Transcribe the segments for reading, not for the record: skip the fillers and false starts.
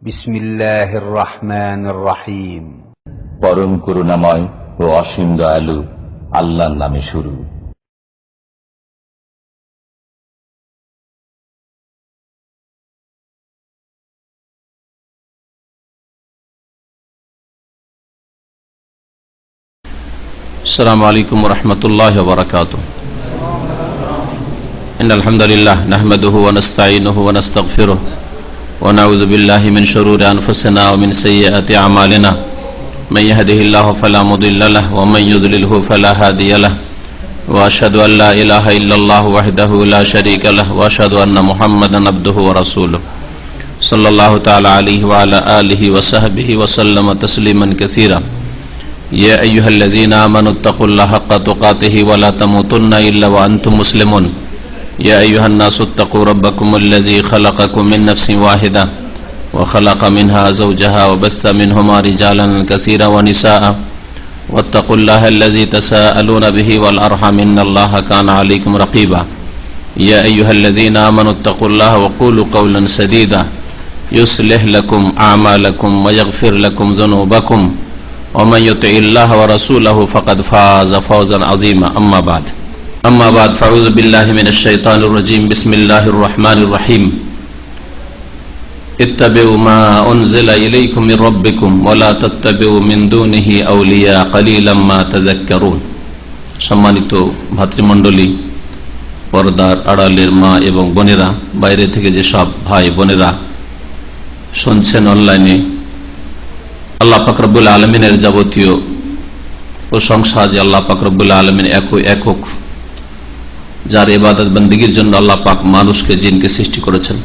বিসমিল্লাহির রহমানির রহিম। পরম করুণাময় ও অসীম দয়ালু আল্লাহর নামে শুরু। আসসালামু আলাইকুম ওয়া রাহমাতুল্লাহি ওয়া বারাকাতুহু। ইন্নাল হামদালিল্লাহ নাহমাদুহু ওয়া নাস্তাঈনুহু ওয়া নাস্তাগফিরুহ ওয়া নাউযু বিল্লাহি মিন শুরুরি আনফুসিনা ওয়া মিন সাইয়্যাতি আমালিনা। মান ইয়াহদিহিল্লাহু ফালা মুদিল্লা লাহু ওয়া মান ইউদ্লিলহু ফালা হাদিয়া লাহু। ওয়া আশহাদু আল লা ইলাহা ইল্লাল্লাহু ওয়াহদাহু লা শারীকা লাহু ওয়া আশহাদু আন্না মুহাম্মাদান আবদুহু ওয়া রাসূলুহু সাল্লাল্লাহু তাআলা আলাইহি ওয়া আলা আলিহি ওয়া সাহবিহি ওয়া সাল্লামা তাসলিমান কাসীরা। يا أيها الذين آمنوا اتقوا الله حق تقاته ولا تموتن إلا وأنتم مسلمون. يا أيها الناس اتقوا ربكم الذي خلقكم من نفس واحدة وخلق منها زوجها وبث منهما رجالا كثيرا ونساء واتقوا الله الذي تساءلون به والأرحام إن الله كان عليكم رقيبا. يا أيها الذين آمنوا اتقوا الله وقولوا قولا سديدا يصلح لكم أعمالكم ويغفر لكم ذنوبكم ومن يطع الله ورسوله فقد فاز فوزا عظيما. أما بعد فأعوذ بالله من الشيطان الرجيم. بسم الله الرحمن الرحيم. اتبعوا ما أنزل إليكم من ربكم ولا تتبعوا من دونه أولياء قليلا ما تذكرون. সম্মানিত ভাতৃমণ্ডলী, পর্দার আড়ালের মা এবং বোনেরা, বাইরে থেকে যে সব ভাই বোনেরা শুনছেন অনলাইনে, আল্লাহ পাক রব্বুল আলামিনের যাবতীয় প্রশংসা যে আল্লাহ পাক রব্বুল আলামিন একক, যার ইবাদত বন্দেগীর জন্য আল্লাহ পাক মানুষকে জিনকে সৃষ্টি করেছেন।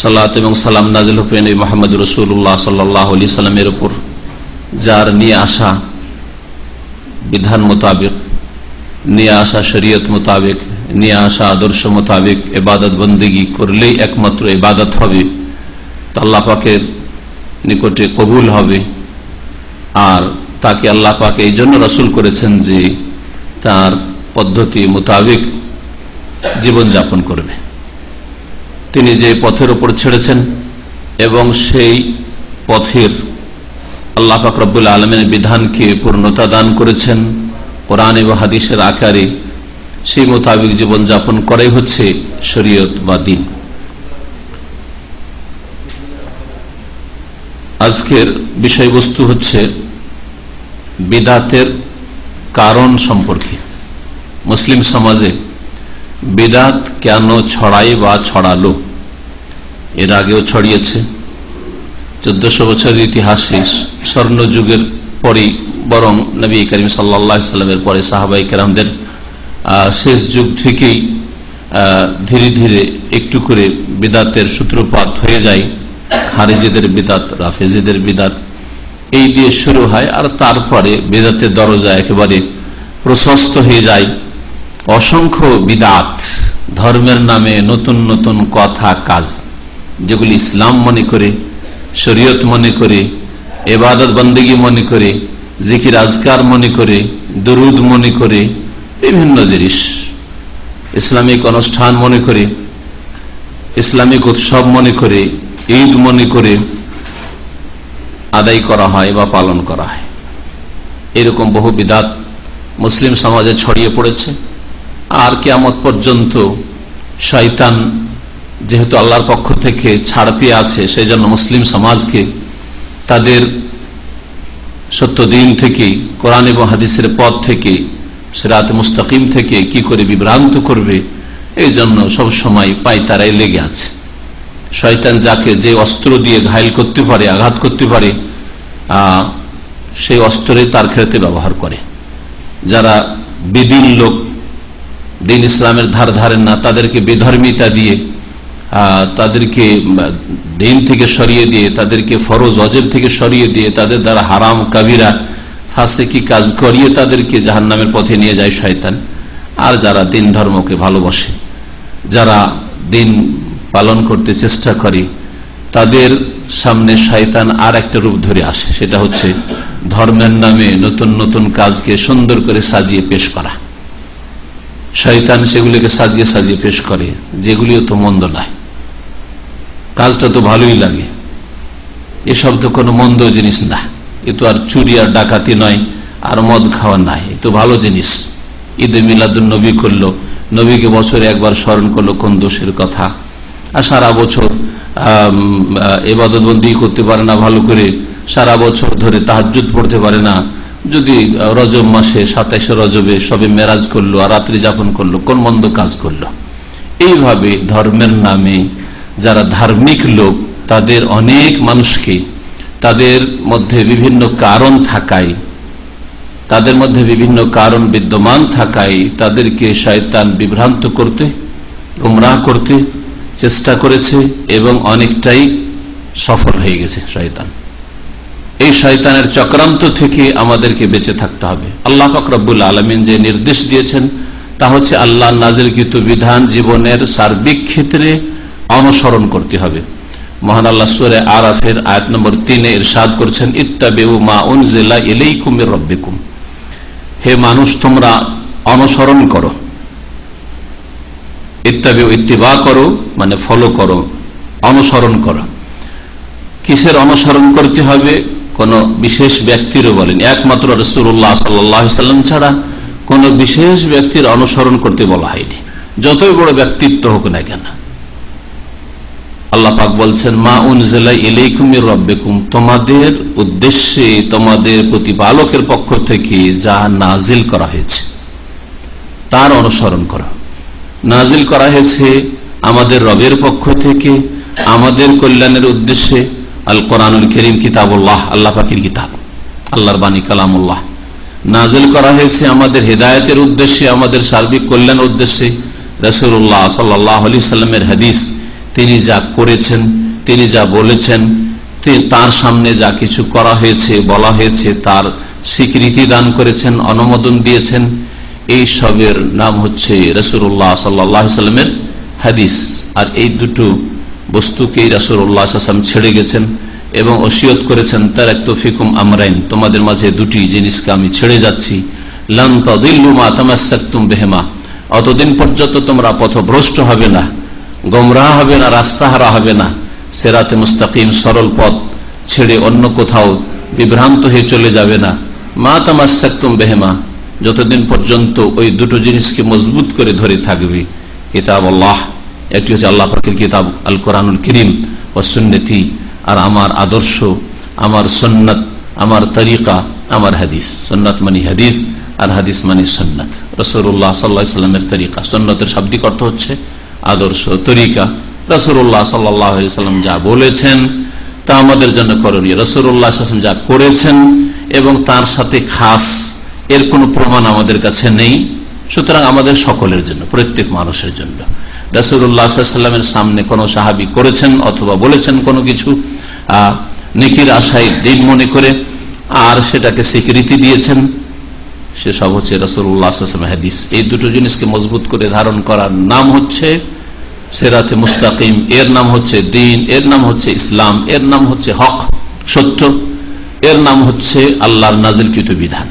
সালাত এবং সালাম নাযিল হোক নবী মুহাম্মদ রাসূলুল্লাহ সাল্লাল্লাহু আলাইহি সাল্লামের উপর, যার নিয়ে আসা বিধান মোতাবেক, নিয়ে আসা শরীয়ত মোতাবেক, নিয়ে আসা আদর্শ মোতাবেক ইবাদত বন্দেগী করলেই একমাত্র ইবাদত হবে, তা আল্লাহ পাকের নিকটে কবুল হবে। আর তাকে আল্লাহ পাক এই জন্য রাসূল করেছেন যে তার পদ্ধতি মোতাবেক জীবন যাপন করবে। তিনি যে পথের উপর ছেড়েছেন এবং সেই পথের আল্লাহ পাক রব্বুল আলামিনের বিধানকে পূর্ণতা দান করেছেন কোরআন এবং হাদিসের আকারে, সেই মোতাবেক জীবন যাপন করাই হচ্ছে শরীয়ত বা দ্বীন। আজকের বিষয়বস্তু হচ্ছে বিদাতের কারণ সম্পর্কে। মুসলিম সমাজে বিদাত কেন ছড়ায় বা ছড়ালো? এর আগেও ছড়িয়েছে। 1400 বছরের ইতিহাসে স্বর্ণ যুগের পরেই, বরং নবী করিম সাল্লাল্লাহু আলাইহি সাল্লামের পরে সাহাবায়ে কেরামদের শেষ যুগ থেকেই ধীরে ধীরে একটু করে বিদাতের সূত্রপাত হয়ে যায়। খারিজিদের বিদাত, রাফেজিদের বিদাত, এই দিয়ে শুরু হয়। আর তারপরে বিদাতের দরজা একেবারে প্রশস্ত হয়ে যায়। অসংখ্য বিদাত, ধর্মের নামে নতুন নতুন কথা কাজ, যেগুলি ইসলাম মনে করে, শরীয়ত মনে করে, ইবাদত বন্দেগী মনে করে, জিকির আজকার মনে করে, দুরুদ মনে করে, বিভিন্ন জিনিস ইসলামিক অনুষ্ঠান মনে করে, ইসলামিক উৎসব মনে করে, ঈদ মনে করে আদায় করা হয় বা পালন করা হয়। এরকম বহু বিদাত মুসলিম সমাজে ছড়িয়ে পড়েছে। আর কিয়ামত পর্যন্ত শয়তান যেহেতু আল্লাহর পক্ষ থেকে ছাড় পেয়ে আছে, সেই জন্য মুসলিম সমাজকে তাদের সত্য দিন থেকে, কোরআন এবং হাদিসের পথ থেকে, সিরাত মুস্তাকিম থেকে কি করে বিভ্রান্ত করবে, এই জন্য সবসময় পায়তারায় লেগে আছে। শয়তান যাকে যে অস্ত্র দিয়ে ঘায়েল করতে পারে, আঘাত করতে পারে, সেই অস্ত্রে তার ক্ষেত্রে ব্যবহার করে। যারা বেদিন লোক, দিন ইসলামের ধার ধারেন না, তাদেরকে বেধর্মিতা দিয়ে, তাদেরকে দিন থেকে সরিয়ে দিয়ে, তাদেরকে ফরজ ওয়াজিব থেকে সরিয়ে দিয়ে, তাদের দ্বারা হারাম কাবিরা ফাসিকি কাজ করিয়ে তাদেরকে জাহান্নামের পথে নিয়ে যায় শয়তান। আর যারা দিন ধর্মকে ভালোবাসে, যারা দিন পালন করতে চেষ্টা করে, তাদের সামনে শয়তান আর একটা রূপ ধরে আসে। সেটা হচ্ছে ধর্মের নামে নতুন নতুন কাজকে সুন্দর করে সাজিয়ে পেশ করা। শয়তান সেগুলিকে সাজিয়ে সাজিয়ে পেশ করে, যেগুলিও তো মন্দ নয়, কাজটা তো ভালোই লাগে, এসব তো কোনো মন্দ জিনিস না, এ তো আর চুরি আর ডাকাতি নয়, আর মদ খাওয়া নাই, এ তো ভালো জিনিস। ঈদে মিলাদুন নবী করলো, নবীকে বছরে একবার স্মরণ করলো, কোন দোষের কথা। আর সারা বছর ইবাদত বন্দি করতে পারে না ভালো করে, সারা বছর ধরে তাহাজ্জুদ পড়তে পারে না, যদি রজব মাসে 27 রজবে সবে মেরাজ করলো আর রাত্রি যাপন করলো, কোন মন্দ কাজ করলো। এইভাবে ধর্মের নামে যারা ধার্মিক লোক, তাদের অনেক মানুষকে তাদের মধ্যে বিভিন্ন কারণ থাকায়, তাদের মধ্যে বিভিন্ন কারণ বিদ্যমান থাকায় তাদেরকে শয়তান বিভ্রান্ত করতে, গুমরাহ করতে চেষ্টা করেছে এবং অনেকটাই সফল হয়ে গেছে শয়তান। এই শয়তানের চক্রান্ত থেকে আমাদেরকে বেঁচে থাকতে হবে। আল্লাহ পাক রব্বুল আলামিন যে নির্দেশ দিয়েছেন তা হচ্ছে আল্লাহ নাযিলকৃত বিধান জীবনের সার্বিক ক্ষেত্রে অনুসরণ করতে হবে। মহান আল্লাহ সূরা আরাফের আয়াত নম্বর 3 ইরশাদ করছেন, ইত্তাবিউ মা উনজিলা ইলাইকুম মির রাব্বিকুম, হে মানুষ তোমরা অনুসরণ করো। ইত্তাবিউ ইত্তিবা করো মানে ফলো করো, অনুসরণ করো। কিসের অনুসরণ করতে হবে? কোন বিশেষ ব্যক্তিরও বলেন, একমাত্র রাসূলুল্লাহ সাল্লাল্লাহু আলাইহি ওয়াসাল্লাম ছাড়া কোন বিশেষ ব্যক্তির অনুসরণ করতে বলা হয়নি, যতই বড় ব্যক্তিত্ব হোক না কেন। আল্লাহ পাক বলছেন, মা উনজিলা ইলাইকুম মির রাব্বিকুম, তোমাদের উদ্দেশ্যে তোমাদের প্রতিপালকের পক্ষ থেকে যা নাজিল করা হয়েছে তার অনুসরণ করো। নাজিল করা হয়েছে আমাদের রবের পক্ষ থেকে আমাদের কল্যাণের উদ্দেশ্যে। আল কোরআনুল কারীম কিতাবুল্লাহ, আল্লাহ পাকের কিতাব, আল্লাহর বাণী কালামুল্লাহ। নাজিল করা হয়েছে আমাদের হেদায়েতের উদ্দেশ্যে, আমাদের সার্বিক কল্যাণের উদ্দেশ্যে। রাসূলুল্লাহ সাল্লাল্লাহু আলাইহি সাল্লামের হাদিস, তিনি যা করেছেন, তিনি যা বলেছেন, তার সামনে যা কিছু করা হয়েছে, বলা হয়েছে, তার স্বীকৃতি দান করেছেন, অনুমোদন দিয়েছেন। এই সবের নাম হচ্ছে রাসূলুল্লাহ সাল্লাল্লাহু আলাইহি সাল্লামের হাদিস। আর এই দুটো বস্তুকেই রাসূলুল্লাহ সাল্লাল্লাহু আলাইহি ওয়াসাল্লাম ছেড়ে গেছেন এবং ওসিয়ত করেছেন, তারাকতু ফিকুম আমরাইন, তোমাদের মাঝে দুটি জিনিসকে আমি ছেড়ে যাচ্ছি। লান তাদিল্লু মা তামাসসাকতুম বিহিমা, অতদিন পর্যন্ত তোমরা পথভ্রষ্ট হবে না, গোমরাহ হবে না, রাস্তাহারা হবে না, সিরাতে মুস্তাকিম সরল পথ ছেড়ে অন্য কোথাও বিভ্রান্ত হয়ে চলে যাবে না। মা তামাসসাকতুম বিহিমা, যতদিন পর্যন্ত ওই দুটো জিনিসকে মজবুত করে ধরে থাকবে। কিতাব আল্লাহ, একটি হচ্ছে আল্লাহ পাকের কিতাব আল কোরআনুল কারীম, ওয়া সুন্নতি, আর আমার আদর্শ, আমার সুন্নাত, আমার তরিকা, আমার হাদিস। সুন্নাত মানে হাদিস আর হাদিস মানে সুন্নাত। রাসূলুল্লাহ সাল্লাল্লাহু আলাইহি ওয়াসাল্লামের তরিকা, সুন্নাতের শাব্দিক অর্থ হচ্ছে আদর্শ, তরিকা। রাসূলুল্লাহ সাল্লাল্লাহু আলাইহি ওয়াসাল্লাম যা বলেছেন তা আমাদের জন্য করণীয়। রাসূলুল্লাহ সাল্লাল্লাহু আলাইহি ওয়াসাল্লাম যা করেছেন এবং তার সাথে খাস এর কোনো প্রমাণ আমাদের কাছে নেই, সুতরাং আমাদের সকলের জন্য, প্রত্যেক মানুষের জন্য। রাসূলুল্লাহ সাল্লাল্লাহু আলাইহি ওয়াসাল্লামের সামনে কোনো সাহাবী করেছেন অথবা বলেছেন কোনো কিছু নেকির আশায় দিন মনে করে, আর সেটাকে স্বীকৃতি দিয়েছেন, সেসব হচ্ছে রাসূলুল্লাহ সাল্লাল্লাহু আলাইহি ওয়াসাল্লামের হাদিস। এই দুটো জিনিসকে মজবুত করে ধারণ করার নাম হচ্ছে সিরাতে মুস্তাকিম, এর নাম হচ্ছে দ্বীন, এর নাম হচ্ছে ইসলাম, এর নাম হচ্ছে হক, সত্য, এর নাম হচ্ছে আল্লাহর নাজিলকৃত বিধান।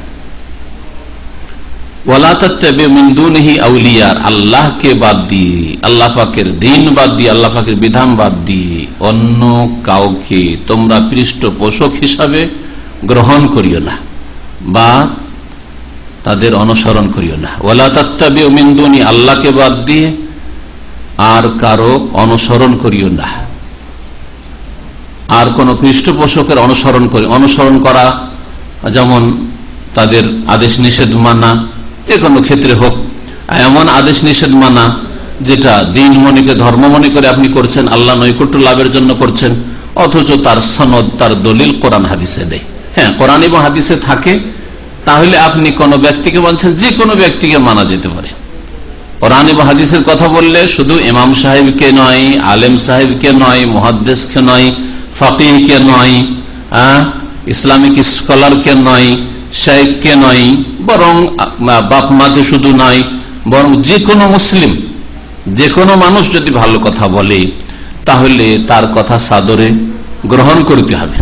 ওয়ালা তাত্তাবিউ মিন দুনিহি আউলিয়া, আল্লাহকে বাদ দিয়ে, আল্লাহ পাকের দ্বীন বাদ দিয়ে, আল্লাহ পাকের বিধান বাদ দিয়ে অন্য কাউকে তোমরা পৃষ্ঠপোষক হিসাবে গ্রহণ করিও না বা তাদের অনুসরণ করিও না। ওয়ালা তাত্তাবিউ মিন দুনি, আল্লাহকে বাদ দিয়ে আর কারো অনুসরণ করিও না। আর কোন পৃষ্ঠপোষকের অনুসরণ করা, যেমন তাদের আদেশ নিষেধ মানা, যে কোনো ক্ষেত্রে হোক, এমন আদেশ নিষেধ মানা যেটা দিন মনে করে, ধর্ম মনে করে আপনি করছেন, আল্লাহ নৈকট্য লাভের জন্য করছেন, অথচ তার সনদ, তার দলিল কোরআন হাদিসে নেই। হ্যাঁ, কোরআন এবং হাদিসে থাকে, তাহলে আপনি কোনো ব্যক্তিকে বলছেন, যে কোনো ব্যক্তিকে মানা যেতে পারে। কোরআন এবং হাদিসের কথা বললে শুধু ইমাম সাহেবকে নয়, আলেম সাহেবকে নয়, মুহাদ্দিসকে নয়, ফাকিহকে নয়, ইসলামিক স্কলারকে নয়, শাইখকে নয়, বরং বাপ মাকে শুধু নয়, বরং যে কোনো মুসলিম, যে কোনো মানুষ যদি ভালো কথা বলে তাহলে তার কথা সাদরে গ্রহণ করতে হবে,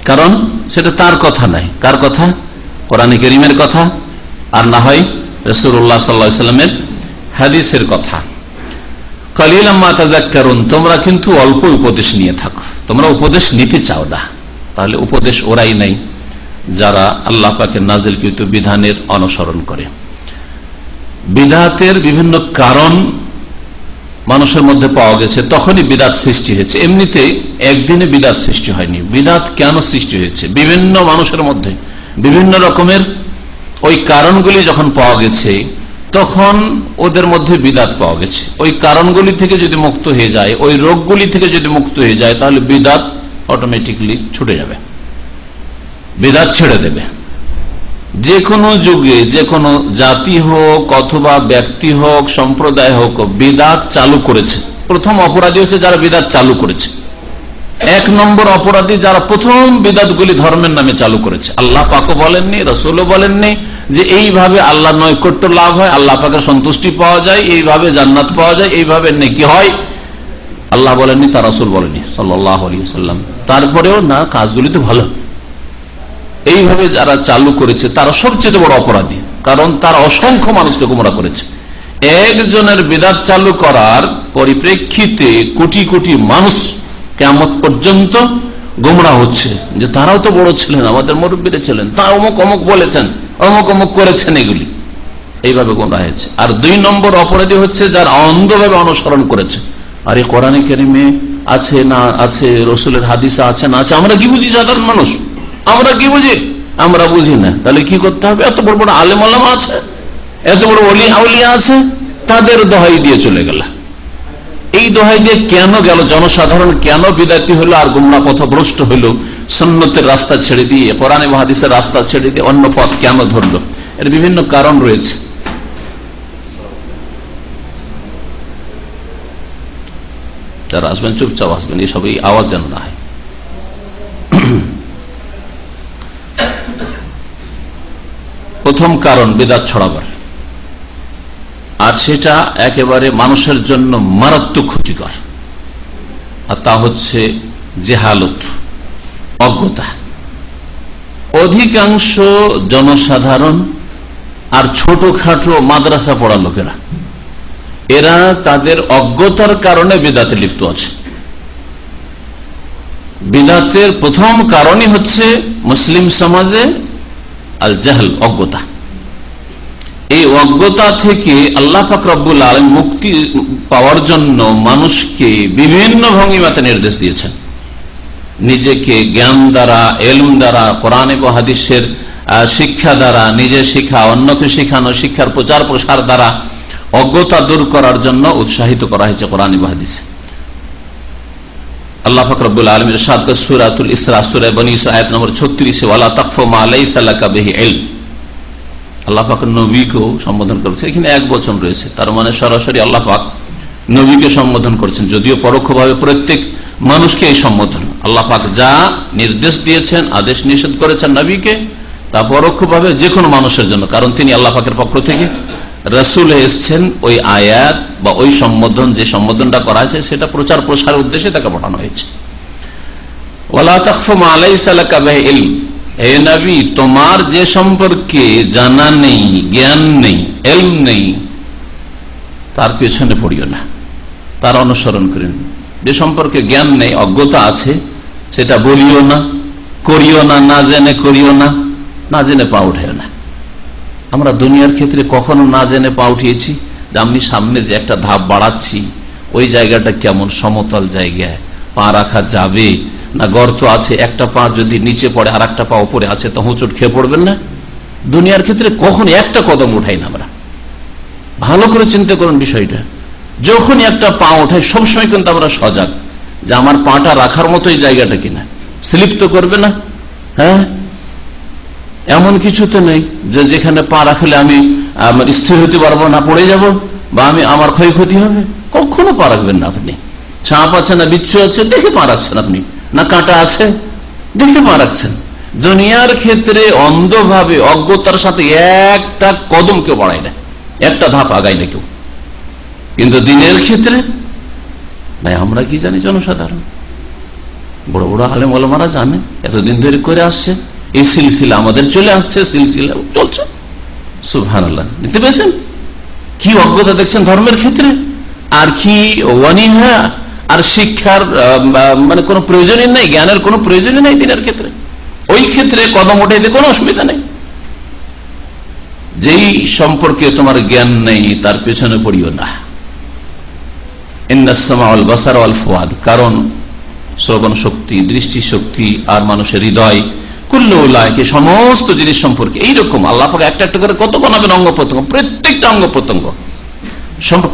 কারণ সেটা তার কথা নাই। কার কথা? কোরআনে কারীমের কথা, আর না হয় রাসূলুল্লাহ সাল্লাল্লাহু আলাইহি ওয়াসাল্লামের হাদিসের কথা। কালিলাম মা তাযাক্কারুন, তোমরা কিন্তু অল্প উপদেশ নিয়ে থাকো, তোমরা উপদেশ নিতে চাও না, তাহলে উপদেশ ওরাই নেই যারা আল্লাহ পাকের নাজিলকৃত বিধানের অনুসরণ করে। বিদআতের বিভিন্ন কারণ মানুষের মধ্যে পাওয়া গেছে, তখনই বিদআত সৃষ্টি হয়েছে। এমনিতে একদিনে বিদআত সৃষ্টি হয়নি। বিদআত কেন সৃষ্টি হয়েছে? বিভিন্ন মানুষের মধ্যে বিভিন্ন রকমের ওই কারণগুলি যখন পাওয়া গেছে, তখন ওদের মধ্যে বিদআত পাওয়া গেছে। ওই কারণগুলি থেকে যদি মুক্ত হয়ে যায়, ওই রোগগুলি থেকে যদি মুক্ত হয়ে যায়, তাহলে বিদআত অটোমেটিকলি ছুটে যাবে, বিদআত ছেড়ে দেবে। যে কোনো যুগে, যে কোনো জাতি হোক অথবা ব্যক্তি হোক, সম্প্রদায় হোক, বিদআত চালু করেছে। প্রথম অপরাধী হচ্ছে যারা বিদআত চালু করেছে। এক নম্বর অপরাধী যারা প্রথম বিদআতগুলি ধর্মের নামে চালু করেছে। আল্লাহ পাকও বলেননি, রাসূলও বলেননি যে এইভাবে আল্লাহ নৈকট্য লাভ হয়, আল্লাহ পাকের সন্তুষ্টি পাওয়া যায়, এইভাবে জান্নাত পাওয়া যায়, এইভাবে নেকি হয়। আল্লাহ বলেননি, তার রাসূল বলেননি সাল্লাল্লাহু আলাইহি ওয়াসাল্লাম। তারপরেও না, কাজগুলি তো ভালো। এইভাবে যারা চালু করেছে তারা সবচেয়ে বড় অপরাধী, কারণ তারা অসংখ্য মানুষকে গোমরাহ করেছে। একজনের বিদআত চালু করার পরিপ্রেক্ষিতে কোটি কোটি মানুষ কিয়ামত পর্যন্ত গোমরাহ হচ্ছে, যে তারাও তো বড় ছিলেন, আমাদের মুরব্বীরা ছিলেন, তা অমুক অমুক বলেছেন, অমুক অমুক করেছেন, এগুলি এইভাবে গোমরাহ হয়েছে। আর দুই নম্বর অপরাধী হচ্ছে যারা অন্ধভাবে অনুসরণ করেছে। আর এই কোরআনে কারিমে আছে না আছে, রাসূলের হাদিসে আছে না আছে, আমরা কি বুঝি? সাধারণ মানুষ আমরা কি বুঝি? আমরা বুঝি না। তাহলে কি করতে হবে? এত বড় বড় আলেম ওলামা আছে, এত বড় ওলি আউলিয়া আছে, তাদের দোহাই দিয়ে চলে গেল। এই দোহাই দিয়ে কেন গেল? জনসাধারণ কেন বিদাতি হলো আর গুমরাহ পথভ্রষ্ট হলো? সুন্নতের রাস্তা ছেড়ে দিয়ে, কোরআন এবং হাদিসের রাস্তা ছেড়ে দিয়ে অন্য পথ কেন ধরলো? এর বিভিন্ন কারণ রয়েছে। যারা আসবেন চুপচাপ আসবেন, এই সবই আওয়াজ যেন না হয়। প্রথম কারণ বিদআত ছড়াবার, আর সেটা একেবারে মানুষের জন্য মারাত্মক ক্ষতিকর, আর তা হচ্ছে জেহালত, অজ্ঞতা। অধিকাংশ জনসাধারণ আর ছোটখাটো মাদ্রাসা পড়া লোকেরা, এরা তাদের অজ্ঞতার কারণে বিদআতে লিপ্ত আছে। বিদআতের প্রথম কারণই হচ্ছে মুসলিম সমাজে আল জাহল, অজ্ঞতা। এই অজ্ঞতা থেকে আল্লাহ পাক রব্বুল আলামিন মুক্তি পাওয়ার জন্য মানুষকে বিভিন্ন ভঙ্গিমাতে নির্দেশ দিয়েছেন। নিজেকে জ্ঞান দ্বারা, এলম দ্বারা, কোরআন এবং হাদিসের শিক্ষা দ্বারা, নিজে শিক্ষা, অন্যকে শিখানো, শিক্ষার প্রচার প্রসার দ্বারা অজ্ঞতা দূর করার জন্য উৎসাহিত করা হয়েছে কোরআন এবং হাদিসে। আল্লাহ পাক রব্বুল আলামিন ইরশাদ করেন সূরাতুল ইসরা, সূরা বনী ইসরাঈল আয়াত নম্বর 36, ওয়ালা তাকফু মা লাইসা লাকা বিহি ইলম। আল্লাহ পাক নবীকেও সম্বোধন করেছে, এখানে এক বচন রয়েছে, তার মানে সরাসরি আল্লাহ পাক নবীকে সম্বোধন করেছেন, যদিও পরোক্ষভাবে প্রত্যেক মানুষকে এই সম্বোধন। আল্লাহ পাক যা নির্দেশ দিয়েছেন, আদেশ নিষেধ করেছেন নবীকে, তা পরোক্ষভাবে যে কোনো মানুষের জন্য, কারণ তিনি আল্লাহ পাকের পক্ষ থেকে রাসূল এসেছেন। ওই আয়াত বা ওই সম্বোধন, যে সম্বোধনটা করা হয়েছে, সেটা প্রচার প্রসারের উদ্দেশ্যে তাকে পাঠানো হয়েছে। ওয়ালা তাকফু মা লাইসা লাকা বিহি ইলম, হে নবী, তোমার যে সম্পর্কে জানা নেই, জ্ঞান নেই, ইলম নেই, তার পেছনে পড়িও না, তার অনুসরণ করেন। যে সম্পর্কে জ্ঞান নেই, অজ্ঞতা আছে, সেটা বলিও না, করিও না, না জেনে করিও না, না জেনে পা উঠেও না। আমরা দুনিয়ার ক্ষেত্রে কখনো না জেনে পা উঠিয়েছি যে আমি সামনে যে একটা ধাপ বাড়াচ্ছি, ওই জায়গাটা কেমন, সমতল জায়গায় পা রাখা যাবে না গর্ত আছে, একটা পা যদি নিচে পড়ে আর একটা পা উপরে আছে, তো হোঁচট খেয়ে পড়বেন না? দুনিয়ার ক্ষেত্রে কখনো একটা কদম উঠাই না আমরা। ভালো করে চিন্তা করুন বিষয়টা। যখনই একটা পা ওঠাই, সবসময় কিন্তু আমরা সজাগ যে আমার পাটা রাখার মতো এই জায়গাটা কিনা, স্লিপ তো করবে না। হ্যাঁ, এমন কিছুতে নেই যে যেখানে পা রাখলে আমি স্থির হতে পারবো না, পড়ে যাব, বা আমার ক্ষয়ক্ষতি হবে। কখনো পা রাখবেন না আপনি। সাপ আছে না বিচ্ছু আছে, দেখে পা রাখছেন আপনি, না কাঁটা আছে দেখে পা রাখছেন। দুনিয়ার ক্ষেত্রে অন্ধভাবে, অজ্ঞতার সাথে একটা কদম কেউ বাড়ায় না, একটা ধাপ আগায় না কেউ। কিন্তু দিনের ক্ষেত্রে ভাই আমরা কি জানি? জনসাধারণ, বড় বড় আলেম ওলামারা জানে, এতদিন ধরে করে আসছে, এই সিলসিলা আমাদের চলে আসছে, সিলসিলা চলছে। সুবহানাল্লাহ, দেখতে পেয়েছেন কি অজ্ঞতা দেখছেন ধর্মের ক্ষেত্রে, আর কি অনিহা আর শিক্ষার মানে কোনো প্রয়োজনই নাই, জ্ঞানের কোনো প্রয়োজনই নাই দিনের ক্ষেত্রে, ওই ক্ষেত্রে কদম ওঠাইতে কোনো অসুবিধা নেই। যেই সম্পর্কে তোমার জ্ঞান নেই তার পেছনে পড়িও না। ইন্নাস সামা ওয়াল বাসার ওয়াল ফুয়াদ, কারণ শ্রবণ শক্তি, দৃষ্টি শক্তি আর মানুষের হৃদয়, কুল্লু উলাইকা, সমস্ত জিনিস সম্পর্কে এইরকম আল্লাহ পাক একটা একটা করে কত বানাবেন অঙ্গ প্রত্যঙ্গ, প্রত্যেকটা অঙ্গ প্রত্যঙ্গ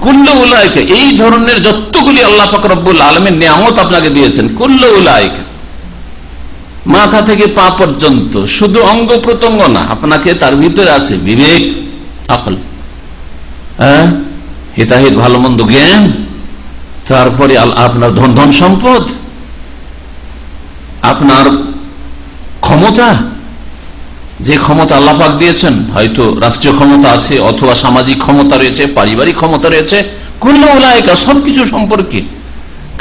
কুল্লু উলাইকা, এই ধরনের যতগুলি আল্লাহ পাক রব্বুল আলামিন নিয়ামত আপনাকে দিয়েছেন, কুল্লু উলাইকা, মাথা থেকে পা পর্যন্ত, শুধু অঙ্গ প্রত্যঙ্গ না, আপনাকে তার ভিতরে আছে বিবেক, আকল, হিতাহিত ভালো মন্দ জ্ঞান, তারপরে আপনার ধন সম্পদ, আপনার ক্ষমতা, যে ক্ষমতা আল্লাহ পাক দিয়েছেন, হয়তো রাষ্ট্রীয় ক্ষমতা আছে অথবা সামাজিক ক্ষমতা রয়েছে, পারিবারিক ক্ষমতা রয়েছে, কুল্লু উলাইকা, সবকিছু সম্পর্কে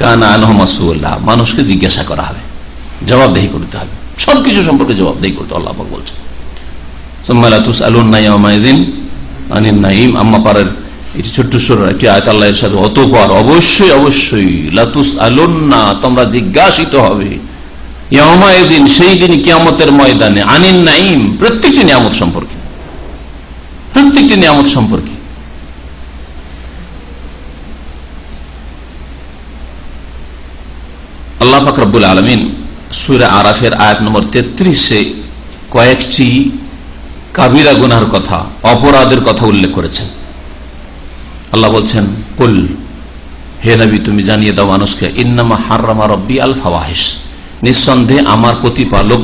কানা আনহু মাসউলা, মানুষকে জিজ্ঞাসা করা হবে, জবাবদেহি করতে হবে, সবকিছু সম্পর্কে জবাবদেহি করতে আল্লাহ পাক বলছেন। সুম্মা লা তুসআলুনা ইয়াওমাইযিন আনিন নাঈম, আম্মা পারের এটি ছোট্ট সূরা একটি আয়াত আল্লাহর সাথে, অতঃপর অবশ্যই অবশ্যই লা তুসআলুনা, তোমরা জিজ্ঞাসিত হবে, ইয়াওমাইযিন, সেই দিন কিয়ামতের ময়দানে, আনিন নাঈম, প্রত্যেকটি নিয়ামত সম্পর্কে, প্রত্যেকটি নিয়ামত সম্পর্কে। আল্লাহ পাক রব্বুল আলামিন সূরা আরাফের আয়াত নম্বর 33-এ কয়েকটি কাবিরা গুনার কথা, অপরাধের কথা উল্লেখ করেছেন। আল্লাহ বলছেন, কুল, হে নবী তুমি জানিয়ে দাও মানুষকে, ইন্নামা হাররামা রাব্বি আল ফাওয়াহিশ, নিঃসন্দেহে আমার প্রতিপালক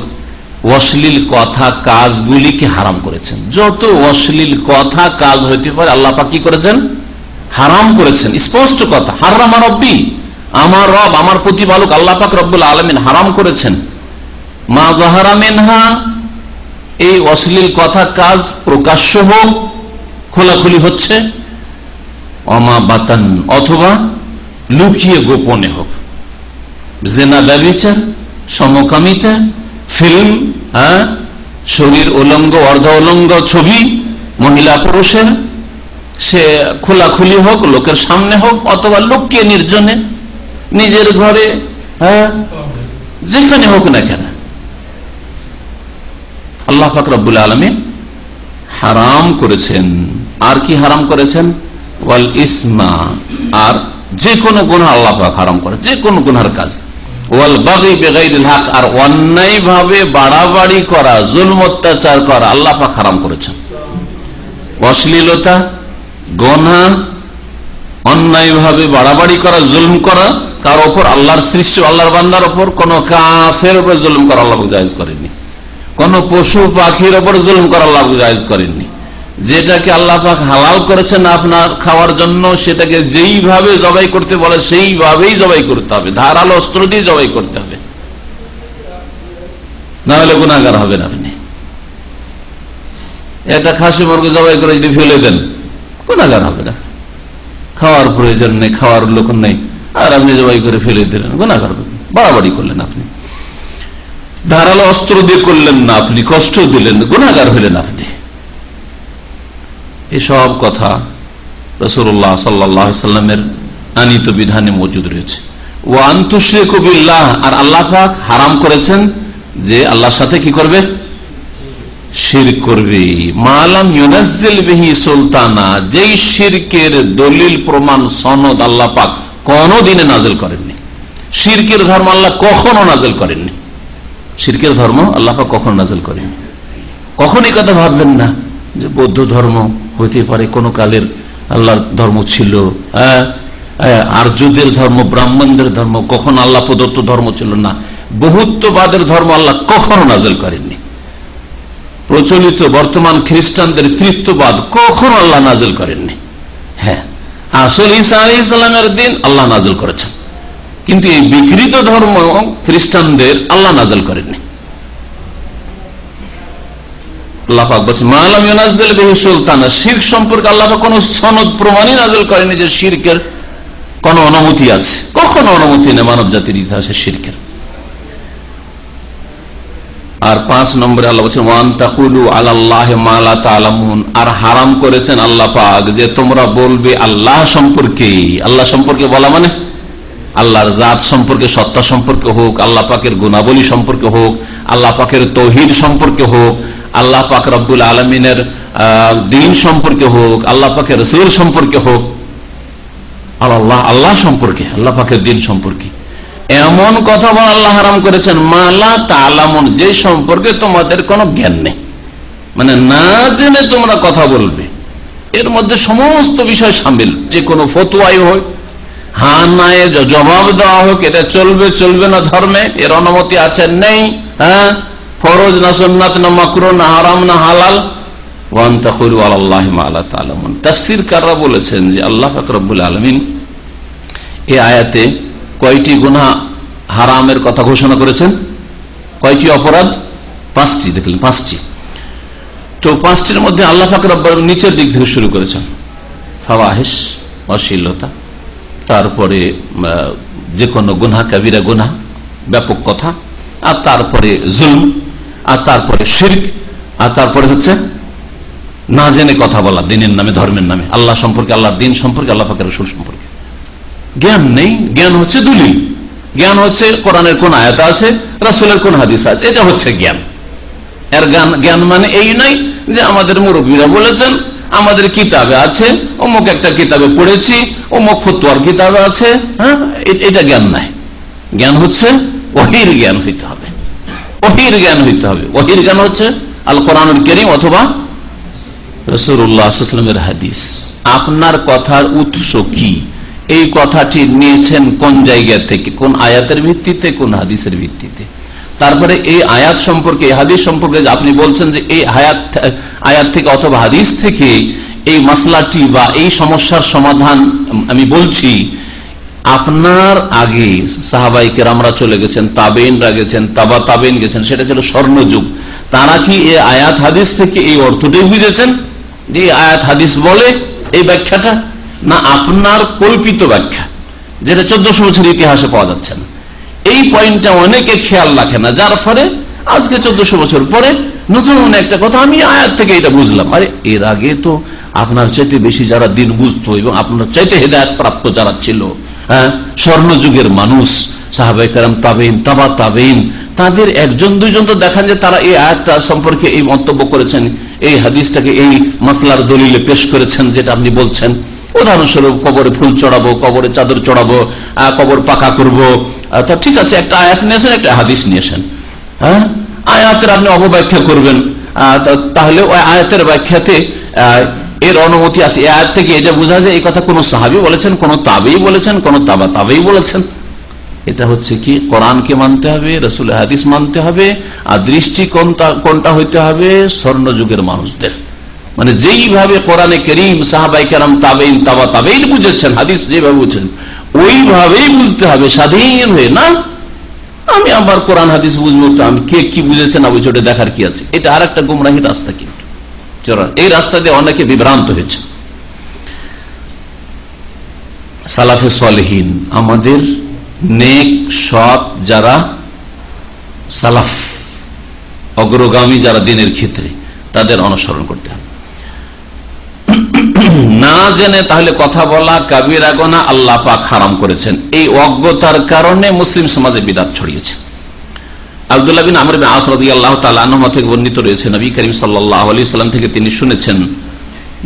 অশ্লীল কথা কাজগুলিকে হারাম করেছেন। যত অশ্লীল কথা কাজ হইতে পারে আল্লাহ পাক কি করেছেন? হারাম করেছেন। স্পষ্ট কথা, হাররামা রাব্বি, আমার রব, আমার প্রতিপালক আল্লাহ পাক রব্বুল আলামিন হারাম করেছেন। মা যাহারা মিনহা, এই অশ্লীল কথা কাজ প্রকাশ্য হোক, খোলাখুলি হচ্ছে, অমা বাতান, অথবা লুকিয়ে গোপনে হোক, জেনা, ব্যভিচার, সমকামিতা, ফিল্ম, শরীর উলঙ্গ অর্ধ উলঙ্গ ছবি মহিলা পুরুষের, সে খোলাখুলি হোক, লোকের সামনে হোক, অথবা লুকিয়ে নির্জনে নিজের ঘরে, যেখানে হোক না কেন আল্লাহ পাক রব্বুল আলামিন হারাম করেছেন। আর কি হারাম করেছেন? ওয়াল ইসমা, আর যে কোনো গুনাহ আল্লাহ পাক হারাম করে, যে কোনো গুনার কাজ। ওয়াল বাগি বিগাইরিল হক, আর অন্যায় ভাবে বাড়াবাড়ি করা, জুলম অত্যাচার করা আল্লাহ পাক হারাম করেছেন। অশ্লীলতা, গুনাহ, অন্যায় ভাবে বাড়াবাড়ি করা, জুলম করা কার ওপর? আল্লাহর সৃষ্টি, আল্লাহর বান্দার ওপর, কোন কাফের উপর জুলম করা আল্লাহ পাক জায়েজ করেননি। কোন পশু পাখির ওপর জুলম করা আল্লাহ পাক জায়েজ করেননি। যেটাকে আল্লাহ পাক হালাল করেছেন আপনার খাওয়ার জন্য, সেটাকে যেইভাবে জবাই করতে বলে সেইভাবেই জবাই করতে হবে, ধারালো অস্ত্র দিয়ে জবাই করতে হবে, না হলে গুনাহগার হবেন আপনি। একটা খাসি মুরগি জবাই করে যদি ফেলে দেন, গুনাহগার হবে না। খাওয়ার প্রয়োজন নেই, খাওয়ার লোক নেই, আর আপনি জবাই করে ফেলে দিলেন, গুনাহগার হবেন। বাড়াবাড়ি করলেন আপনি, ধারালো অস্ত্র দিয়ে করলেন না, আপনি কষ্ট দিলেন, গুনাহগার হলেন আপনি। এসব কথা রাসূলুল্লাহ সাল্লাল্লাহু আলাইহি ওয়াসাল্লামের আনীত বিধানে মজুদ রয়েছে। ওয়া আন তুশরিকু বিল্লাহ, আর আল্লাহ পাক হারাম করেছেন যে আল্লাহর সাথে কি করবে? শিরক করবে। মা লাম ইউনাজ্জিল বিহি সুলতানা, যেই শিরকের দলিল প্রমাণ সনদ আল্লাহ পাক কোনদিনে নাযিল করেননি। শিরকের ধর্ম আল্লাহ কখনো নাযিল করেননি। শিরকের ধর্ম আল্লাহ পাক কখনো নাযিল করেননি। কখন এই কথা ভাববেন না যে বৌদ্ধ ধর্ম হইতে পারে, কোন কালের আল্লাহর ধর্ম ছিল, আর্যদের ধর্ম, ব্রাহ্মণদের ধর্ম, কখন আল্লাহ প্রদত্ত ধর্ম ছিল না। বহুত্ববাদের ধর্ম আল্লাহ কখনো নাযিল করেননি। প্রচলিত বর্তমান খ্রিস্টানদের তৃতীয়বাদ কখনো আল্লাহ নাযিল করেননি। হ্যাঁ, আসল ঈসা আলাইহিস সালামের দিন আল্লাহ নাযিল করেছেন, কিন্তু এই বিকৃত ধর্ম খ্রিস্টানদের আল্লাহ নাযিল করেননি। আল্লাহ পাক বলেন মা লাম ইউনাজ্জিল বিহি সুলতানা, শিরক সম্পর্কে আল্লাহ পাক কোনো সনদ প্রমাণই নাযিল করেনি যে শিরকের কোনো অনুমতি আছে। কখনো অনুমতি নেই মানব জাতির ইতিহাসে শিরকের। আর 5 নম্বরে আল্লাহ বলেছেন ওয়ান তাকুলু আলাল্লাহি মা লা তা'লামুন, আর হারাম করেছেন আল্লাহ পাক যে তোমরা বলবে আল্লাহ সম্পর্কে। আল্লাহ সম্পর্কে বলা মানে আল্লাহর জাত সম্পর্কে, সত্তা সম্পর্কে হোক, আল্লাহ পাকের গুণাবলী সম্পর্কে হোক, আল্লাহ পাকের তৌহিদ সম্পর্কে হোক, আল্লাহ পাক রব্বুল আলমিনের দিন সম্পর্কে হোক, আল্লাহ পাকের রাসূল সম্পর্কে হোক, আল্লাহ সম্পর্কে, আল্লাহ পাকের দিন সম্পর্কে এমন কথা বলা আল্লাহ হারাম করেছেন মা লা তা'লামুন, যে সম্পর্কে তোমাদের কোনো জ্ঞান নেই। মানে না জেনে তোমরা কথা বলবে, এর মধ্যে সমস্ত বিষয় শামিল। যে কোনো ফতোয়াই হোক, হ্যাঁ না জবাব দেওয়া হোক, এটা চলবে চলবে না ধর্মে, এর অনুমতি আছে নেই, হ্যাঁ ফরজ না সুন্নাত না মাকরুহ না হারাম না হালাল, ওয়া আন তাকুলু আলাল্লাহি মা লা তা'লামুন। তাফসীরকাররা বলেছেন যে আল্লাহ পাক রব্বুল আলামিন এই আয়াতে কয়টি গুনাহ হারামের কথা ঘোষণা করেছেন, কয়টি অপরাধ? 5টি। দেখলেন 5টি। তো 5টির মধ্যে আল্লাহ পাক রব্বুল আলামিন নিচের দিক থেকে শুরু করেছেন, ফাওয়াহিশ, অশ্লীলতা, তারপরে যে কোনো গুনাহ, কাবিরা গুনাহ, ব্যাপক কথা, আর তারপরে জুলম, আর তারপরে শিরক, আর তারপরে হচ্ছে না জেনে কথা বলা দিনের নামে, ধর্মের নামে, আল্লাহ সম্পর্কে, আল্লাহর দিন সম্পর্কে, আল্লাহ পাকের রাসূল সম্পর্কে জ্ঞান নেই। জ্ঞান হচ্ছে দলিল, জ্ঞান হচ্ছে কোরআনের কোন আয়াত আছে, রাসূলের কোন হাদিস আছে, এটা হচ্ছে জ্ঞান। এর জ্ঞান মানে এই নয় যে আমাদের মুরব্বীরা বলেছেন, আমাদের কিতাবে আছে, অমুক একটা কিতাবে পড়েছি, অমুক ফতোয়ার কিতাবে আছে, হ্যাঁ এটা জ্ঞান নাই। জ্ঞান হচ্ছে ওহীর জ্ঞান হইতে হবে, ওহীর জ্ঞান হইতে হবে। ওহীর জ্ঞান হচ্ছে আল কোরআনুল কারীম অথবা রাসূলুল্লাহ সাল্লাল্লাহু আলাইহি ওয়াসাল্লামের হাদিস। আপনার কথার উৎস কি, এই কথাটি নিয়েছেন কোন জায়গা থেকে, কোন আয়াতের ভিত্তিতে, কোন হাদিসের ভিত্তিতে। তারপরে এই আয়াত সম্পর্কে, এই হাদিস সম্পর্কে আপনি বলছেন যে এই আয়াত থেকে অথবা হাদিস থেকে এই মাসলাটি বা এই সমস্যার সমাধান আমি বলছি, আপনার আগে সাহাবায়ে কেরামরা চলে গেছেন, তাবেঈনরা গেছেন, তাবা তাবেঈন গেছেন, সেটা ছিল স্বর্ণযুগ। তারা কি এই আয়াত হাদিস থেকে এই অর্থটাই বুঝেছেন যে এই আয়াত হাদিস বলে এই ব্যাখ্যাটা, না আপনার কল্পিত ব্যাখ্যা যেটা 1400 বছর ইতিহাসে পাওয়া যাচ্ছে না? এই পয়েন্টটা অনেকে খেয়াল রাখে না, যার ফলে আজকে 1400 বছর পরে নতুন একটা কথা আমি আয়াত থেকে এটা বুঝলাম। আরে এর আগে তো আপনার চাইতে বেশি যারা দিন বুঝতো এবং আপনার চাইতে হেদায়েত প্রাপ্ত যারা ছিল, হ্যাঁ স্বর্ণযুগের মানুষ, সাহাবায়ে কেরাম, তাবেঈন, তাবা তাবেঈন, তাদের একজন দুইজন তো দেখান যে তারা এই আয়াতটা সম্পর্কে এই মন্তব্য করেছেন, এই হাদিসটাকে এই মাসলার দলিলে পেশ করেছেন যেটা আপনি বলছেন। উদাহরণস্বরূপ কবরে ফুল চড়াবো, কবরে চাদর চড়াবো, কবর পাকা করবো, তা ঠিক আছে, একটা আয়াত নিয়েছেন, একটা হাদিস নিয়েছেন, হ্যাঁ আয়াতের আপনি অপব্যাখ্যা করবেন, তাহলে ওই আয়াতের ব্যাখ্যাতে এর অনুমতি আছে। এই আয়াত থেকে এটা বোঝা যায় এই কথা কোন সাহাবী বলেছেন, কোন তাবেঈ বলেছেন, কোন তাবা তাবেঈ বলেছেন। এটা হচ্ছে কি কোরআনকে মানতে হবে, রাসূলের হাদিস মানতে হবে, আর দৃষ্টিকোণটা হইতে হবে স্বর্ণযুগের মানুষদের। মানে যেইভাবে কোরআনে কারীম, সাহাবায়ে কেরাম, তাবেঈন, তাবা তাবেঈন বুঝেছেন, হাদিস যেভাবে বুঝেছেন ওইভাবেই বুঝতে হবে, স্বাধীন হয়ে না আমি আবার কোরআন হাদিস বুঝবো, তো আমি কে কি বুঝেছেন না বুঝে দেখার কি আছে। এটা আর একটা গুমরাহী রাস্তা, কিন্তু এই রাস্তা দিয়ে অনেকে বিভ্রান্ত হয়েছে। সালাফে সালেহিন, আমাদের নেক সৎ যারা সালাফ, অগ্রগামী যারা দিনের ক্ষেত্রে, তাদের অনুসরণ করতে হবে। না জেনে তাহলে কথা বলা কাবিরা গুনাহ আল্লাহ পাক হারাম করেছেন। এই অজ্ঞতার কারণে মুসলিম সমাজে বিদআত ছড়িয়েছে। আব্দুল্লাহ বিন আমর বিন আস রাদিয়াল্লাহু তাআলা আনহু থেকে বর্ণিত রয়েছে, নবী করিম সাল্লাল্লাহু আলাইহি সাল্লাম থেকে তিনি শুনেছেন,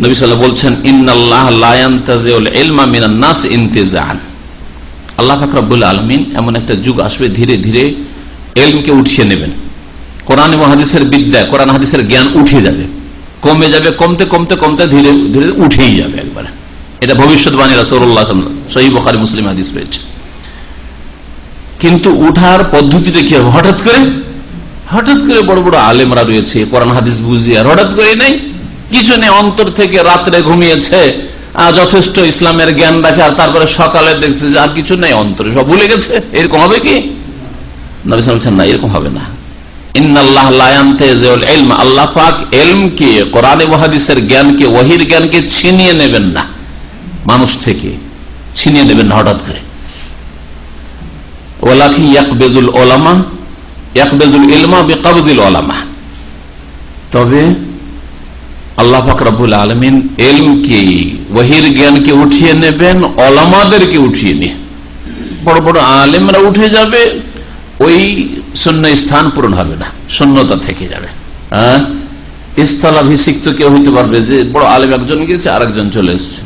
নবী সাল্লাল্লাহু বলছেন, ইন্নাল্লাহা লা ইয়ানতাজিউল ইলমা মিনান নাস ইনতিজাআন। আল্লাহ পাক রব্বুল আলামিন এমন একটা যুগ আসবে, ধীরে ধীরে ইলমকে উঠিয়ে নেবেন। কোরআন এবং হাদিসের বিদ্যা, কোরআন হাদিসের জ্ঞান উঠে যাবে, কমে যাবে, কমতে কমতে কমতে ধীরে ধীরে উঠেই যাবে একবারে। এটা ভবিষ্যৎবাণী রাসূলুল্লাহ সাল্লাল্লাহু আলাইহি ওয়াসাল্লাম, সহিহ বুখারী মুসলিম হাদিস রয়েছে। কিন্তু উঠার পদ্ধতিটা কি হবে? হঠাৎ করে বড় বড় আলেমরা রয়েছে, কোরআন হাদিস বুঝিয়ে, আর হঠাৎ করে নেই, কিছু নেই, অন্তর থেকে রাত্রে ঘুমিয়েছে, যথেষ্ট ইসলামের জ্ঞান রাখে, আর তারপরে সকালে দেখছে যে আর কিছু নেই, অন্তরে সব ভুলে গেছে। এরকম হবে কি? নবী সাল্লাল্লাহু আলাইহি ওয়াসাল্লাম না, এরকম হবে না। ইন্নাল্লাহা লা ইয়ানতাজিউল ইলমা, আল্লাহ পাক ইলমকে, কোরআন এবং হাদিসের জ্ঞানকে, ওহীর জ্ঞানকে ছিনিয়ে নেবেন না, মানুষ থেকে ছিনিয়ে নেবেন না হঠাৎ করে। ওয়ালাকিন ইয়াকবিজুল উলামা, ইয়াকবিজুল ইলমা বিকবদিল উলামা। তবে আল্লাহ পাক রব্বুল আলামিন ইলমকে, ওহীর জ্ঞানকে উঠিয়ে নেবেন, উলামাদেরকে উঠিয়ে নিয়ে। বড় বড় আলেমরা উঠে যাবে, ওই শূন্য স্থান পূরণ হবে না, শূন্যতা থেকে যাবে। স্থলাভিষিক্ত কেউ হইতে পারবে, যে বড় আলেম একজন গেছে আর একজন চলে এসছে,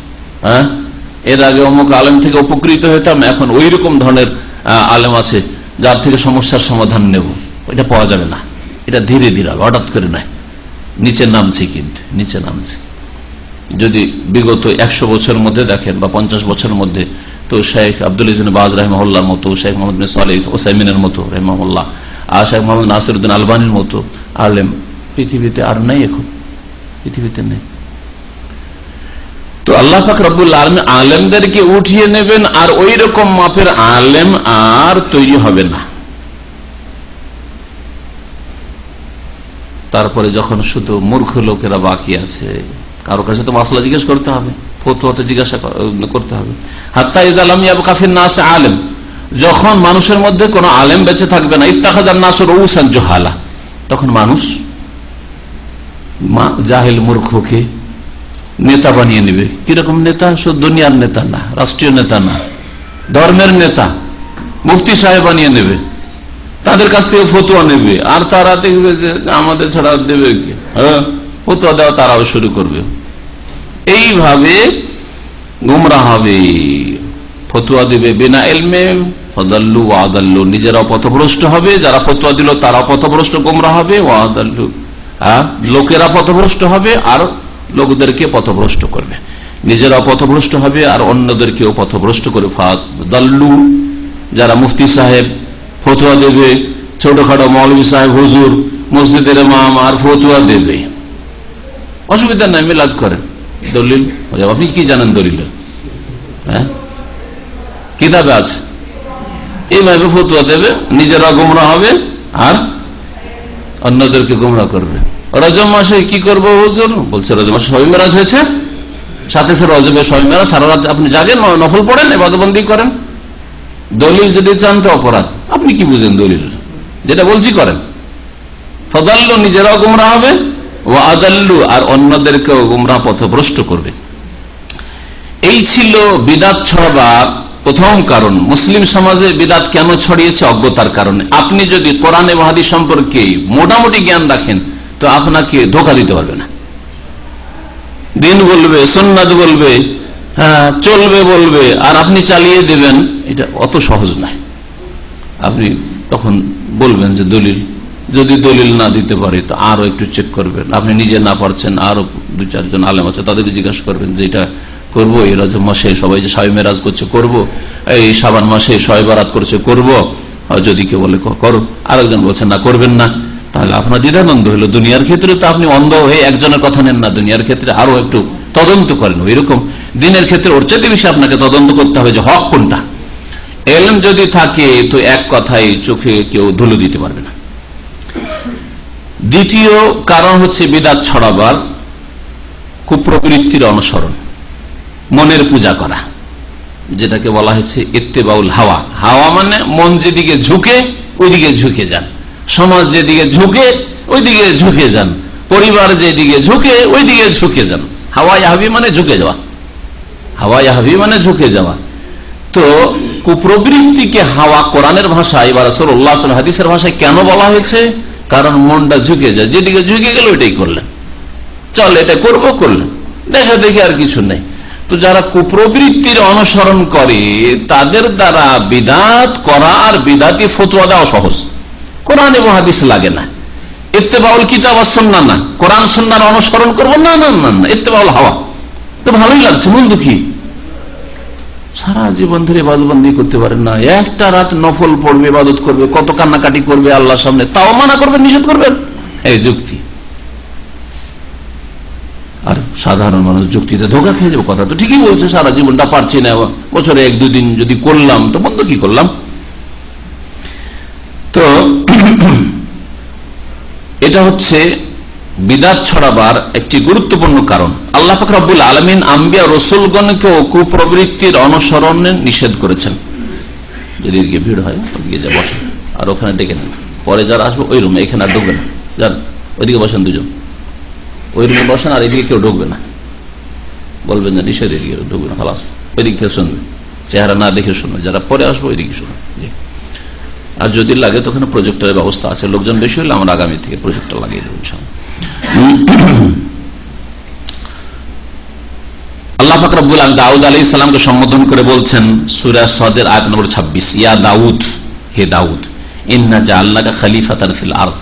এর আগে অমুক আলেম থেকে উপকৃত হইতাম, এখন ওই রকম ধরনের আলেম আছে যার থেকে সমস্যার সমাধান নেব, এটা পাওয়া যাবে না। এটা ধীরে ধীরে হঠাৎ করে নয়, নিচে নামছে, কিন্তু নিচে নামছে। যদি বিগত 100 বছরের মধ্যে দেখেন বা 50 বছরের মধ্যে, তো শেখ আব্দুল ইবনে বাজ রাহিমাহুল্লাহর মতো, শেখ মোহাম্মদ বিন সালেহ ওসাইমিনের মতো রাহিমাহুল্লাহ, আর শেখ মোহাম্মদ নাসিরউদ্দিন আলবানীর মতো আলেম পৃথিবীতে আর নেই, এখন পৃথিবীতে নেই। তো আল্লাহ পাক রব্বুল আলামিন আলেমদেরকে উঠিয়ে নেবেন, আর ওই রকম মাপের আলেম আর তৈরি হবে না। তারপরে যখন শুধু মূর্খ লোকেরা বাকি আছে, কারো কাছে তো মাসলা জিজ্ঞেস করতে হবে, ফতোয়াতে জিজ্ঞাসা করতে হবে। হাত্তা ইযা লাম ইয়াবকা ফিন নাস আলেম, যখন মানুষের মধ্যে কোনো আলেম বেঁচে থাকবে না, ইত্তাখাযান নাস রউসান জুহালা, তখন মানুষ জাহেল মূর্খকে নেতা বানিয়ে নেবে। কিরকম নেতা? শুধু দুনিয়ার নেতা না, রাষ্ট্রীয় নেতা না, ধর্মের নেতা, মুফতি সাহেব বানিয়ে নেবে, তাদের কাছ থেকে ফতোয়া নেবে, আর তারা দেখবে যে আমাদের ছাড়া দেবে কি, ফতোয়া দেওয়া তারাও শুরু করবে। এইভাবে গুমরাহ হবে, ফতোয়া দেবে বিনা ইলমে, ফাদাল্লু ওয়া আদাল্লু, নিজেরাও পথভ্রষ্ট হবে, যারা ফতোয়া দিল তারাও পথভ্রষ্ট গুমরাহ হবে, ওয়া আদাল্লু, লোকেরা পথভ্রষ্ট হবে আর লোকদেরকে পথভ্রষ্ট করবে, নিজেরাও পথভ্রষ্ট হবে আর অন্যদেরকেও পথভ্রষ্ট করে। ফাদাল্লু, যারা মুফতি সাহেব ফতোয়া দেবে, ছোটখাটো মৌলভী সাহেব হুজুর মসজিদের ইমাম আর ফতোয়া দেবে, অসুবিধা নাই, মিলাদ করেন, দলিল, আপনি কি জানেন দলিল? কিতাবে আছে, এইভাবে ফতোয়া দেবে, নিজেরা গোমরা হবে আর অন্যদেরকে গোমরা করবে। রজব মাসে কি করবো হুজুর? বলছে রজব মাসে শবে মেরাজ হয়েছে, সাথে সাথে রজবে শবে মেরাজ, সারা রাত আপনি জাগেন, নফল পড়েন, ইবাদতবন্দি করেন। দলিল যদি চান তো অপরাধ, আপনি কি বুঝেন দলিল? যেটা বলছি করেন। ফাদাল্লু, নিজেরাও গোমরা হবে, ওয়া আদাল্লু, আর অন্যদেরকেও গোমরা পথভ্রষ্ট করবে। এই ছিল বিদাত ছড়াবার প্রথম কারণ। মুসলিম সমাজে বিদাত কেন ছড়িয়েছে? অজ্ঞতার কারণে। আপনি যদি কোরআন এবং হাদিস সম্পর্কে মোটামুটি জ্ঞান রাখেন তো আপনাকে ধোঁকা দিতে পারবে না। দিন বলবে, সুন্নাত বলবে, চলবে বলবে, আর আপনি চালিয়ে দেবেন, এটা অত সহজ নয়। আপনি তখন বলবেন যে দলিল, যদি দলিল না দিতে পারে তো আরো একটু চেক করবেন, আপনি নিজে না পারছেন আরো 2-4 জন আলেম আছে তাদেরকে জিজ্ঞাসা করবেন যে এটা করবো, এই রজব মাসে সবাই যে শবে মেরাজ করছে করবো, এই শাবান মাসে শবে বারাত করছে করবো, যদি কেউ বলে করো, আরেকজন বলছেন না করবেন না, তাহলে আপনার দ্বিধাদ্বন্দ্ব হলো। দুনিয়ার ক্ষেত্রে তো আপনি অন্ধ হয়ে একজনের কথা নেন না, দুনিয়ার ক্ষেত্রে আরো একটু তদন্ত করেন। ওইরকম দিনের ক্ষেত্রে ওর চেয়ে বেশি আপনাকে তদন্ত করতে হবে যে হক কোনটা। এলম যদি থাকে তো এক কথায় চোখে কেউ ধুলো দিতে পারবে না। দ্বিতীয় কারণ হচ্ছে বিদাত ছড়াবার কুপ্রবৃত্তির অনুসরণ, মনের পূজা করা, যেটাকে বলা হয়েছে ইত্তেবাউল হাওয়া। হাওয়া মানে মন যেদিকে ঝুঁকে ওইদিকে ঝুঁকে যান, সমাজ যেদিকে ঝুঁকে ওইদিকে ঝুঁকে যান, পরিবার যেদিকে ঝুঁকে ওইদিকে ঝুঁকে যান। হাওয়া ইয়াহবি মানে ঝুঁকে যাওয়া, হাওয়া ইয়াহবি মানে ঝুঁকে যাওয়া। তো কুপ্রবৃত্তিকে হাওয়া কোরআনের ভাষায় বা রাসূলুল্লাহ সাল্লাল্লাহু আলাইহি ওয়াসাল্লাম হাদিসের ভাষায় কেন বলা হয়েছে? কারণ মনটা ঝুঁকে যায়, যেদিকে ঝুঁকে গেল ওইটাই করলেন, চল এটা করবো, করলেন, দেখা দেখি আর কিছু নেই। তো যারা কুপ্রবৃত্তির অনুসরণ করে তাদের দ্বারা বিদাত করা আর বিদাতি ফতোয়া দেওয়া সহজ, কোরআন এবং হাদিস লাগে না। ইত্তেবাউল কিতাব ওয়াস সুন্নাহ না, কোরআন সুন্নাহর অনুসরণ করবো না, না না না, ইত্তেবাউল হাওয়া। তো ভালোই লাগছে, মন্দ কি? সারা জীবন ধরে ইবাদতবন্দি করতে পারেন না, একটা রাত নফল পড়বে, ইবাদত করবে, কত কান্নাকাটি করবে আল্লাহর সামনে, তাও মানা করবেন, নিষেধ করবেন, এই যুক্তি। আর সাধারণ মানুষ যুক্তিতে ধোঁকা খেয়ে যাবে। কথা তো ঠিকই বলছে, সারা জীবনটা পারছি না, বছরে 1-2 দিন যদি করলাম তো বন্ধ কি করলাম। তো এটা হচ্ছে বিদাত ছড়াবার একটি গুরুত্বপূর্ণ কারণ। আল্লাহ পাক রব্বুল আলামিন আম্বিয়া রাসূলগণকেও কুপ্রবৃত্তির অনুসরণে নিষেধ করেছেন। যদি এদিকে ভিড় হয় ওদিকে যা বসেন, আর ওখানে ডেকে নেন, পরে যারা আসবে ওই রুমে, এখানে আর ঢুকবে না, যান ওইদিকে বসেন, 2 জন ওই রুমে বসেন, আর এদিকে কেউ ঢুকবে না, বলবেন যে নিষেধ, এদিকে ঢুকবে না, খালাস, ওই দিক থেকে শুনবে, চেহারা না দেখে শোনো, যারা পরে আসবো ওইদিকে শোনো। আর যদি লাগে তো ওখানে প্রজেক্টরের ব্যবস্থা আছে, লোকজন বেশি হলে আমরা আগামী থেকে প্রজেক্টর লাগিয়ে দেবো ইনশাআল্লাহ। আল্লাহ পাক রব্বুল আলামিন দাউদ আলাইহিস সালামকে সম্বোধন করে বলছেন সূরা সদের আয়াত নম্বর 26, ইয়া দাউদ, হে দাউদ, ইন্না জাআলনাকা খলিফাতান ফিল আরদ,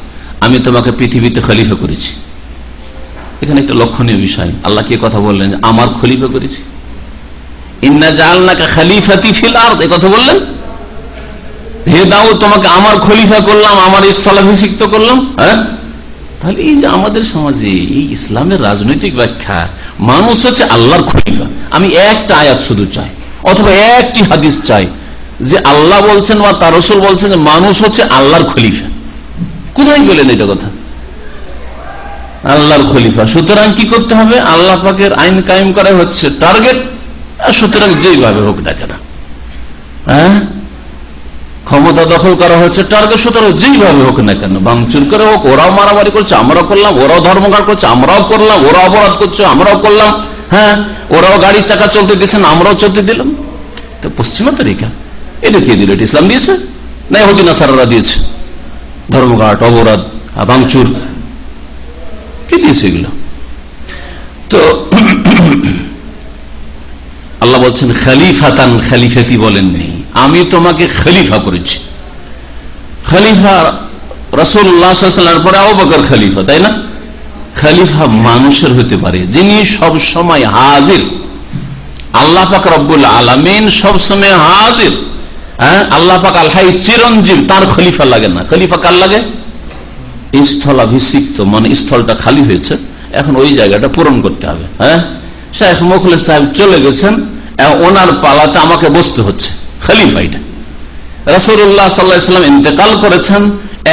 আমি তোমাকে পৃথিবীতে খলিফা করেছি। এখানে একটা লক্ষণীয় বিষয়, আল্লাহ কি কথা বললেন, আমার খলিফা করেছি। ইন্না জাআলনাকা খলিফাতি ফিল আরদ, এই কথা বললেন, হে দাউদ তোমাকে আমার খলিফা করলাম, আমার স্থলাভিষিক্ত করলাম। হ্যাঁ, তাহলে এই যে আমাদের সমাজে এই ইসলামের রাজনৈতিক ব্যাখ্যা, মানুষ হচ্ছে আল্লাহর খলিফা। আমি একটা আয়াত শুধু চাই অথবা একটি হাদিস চাই যে আল্লাহ বলছেন বা তার রাসূল বলছেন যে মানুষ হচ্ছে আল্লাহর খলিফা। কোথায় বলেন এটা কথা? আল্লাহর খলিফা। সুতরাং কি করতে হবে? আল্লাহ পাকের আইন কায়েম করা হচ্ছে টার্গেট। সুতরাং যেইভাবে হোক না কেন, হ্যাঁ, ক্ষমতা দখল করা হচ্ছে টার্গেট, সুতরাং যেইভাবে হোক না কেন, ভাঙচুর করে হোক, ওরাও মারামারি করছে আমরাও করলাম, ওরাও ধর্মঘট করছে আমরাও করলাম, ওরাও অপরাধ করছে আমরাও করলাম, হ্যাঁ, ওরাও গাড়ির চাকা চলতে দিচ্ছেন আমরাও চলতে দিলাম। তো পশ্চিমা তরিকা এটা কে দিল? এটা ইসলাম দিয়েছে না ইহুদি নাসারারা দিয়েছে? ধর্মঘট, অপরাধ, ভাঙচুর কে দিয়েছে এগুলো? তো আল্লাহ বলছেন খলিফাতান, খলিফাতি বলেননি, আমি তোমাকে খলিফা করেছি। খলিফা রাসূলুল্লাহ সাল্লাল্লাহু আলাইহি ওয়াসাল্লামের পরে আবু বকর খলিফা, তাই না? খলিফা মানুষের হতে পারে যিনি সব সময় হাজির। আল্লাহ পাক রব্বুল আলামিন সব সময় হাজির। হ্যাঁ, আল্লাহ পাক আল হাই চিরঞ্জীব, তার খলিফা লাগে না। খলিফা কার লাগে? স্থলাভিষিক্ত, মানে স্থলটা খালি হয়েছে, এখন ওই জায়গাটা পূরণ করতে হবে। হ্যাঁ, শেখ মুখলেস সাহেব চলে গেছেন, ওনার পালাতে আমাকে বসতে হচ্ছে, খলিফা এটা। রাসূলুল্লাহ সাল্লাল্লাহু আলাইহি ওয়াসাল্লাম ইন্তেকাল করেছেন,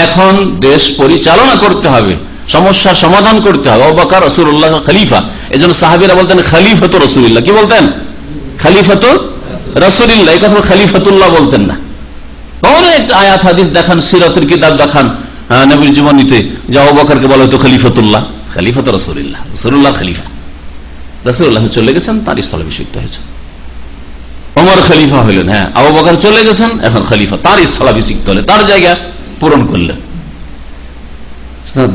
এখন দেশ পরিচালনা করতে হবে, সমস্যার সমাধান করতে হবে। আবু বকর রাসূলুল্লাহ খলিফা, এজন্য সাহাবীরা বলতেন খলিফাতু রাসূলিল্লাহ। কি বলতেন? খলিফাতু রাসূলিল্লাহ, এই কথা খলিফাতুল্লাহ বলতেন না। অনেক আয়াত হাদিস দেখান, সিরাতের কিতাব দেখান, নবীর জীবনীতে যে আবু বকরকে বলা হতো খলিফাতুল্লাহ, খলিফাতু রাসূলিল্লাহ, রাসূলুল্লাহ খলিফা। রাসূলুল্লাহ চলে গেছেন, তার স্থলাভিষিক্ত হয়েছে। ওমর খলিফা হলেন, হ্যাঁ, আবু বকর চলে গেছেন, এখন খলিফা, তার স্থলাভিষিক্ত হলেন, তার জায়গা পূরণ করলেন।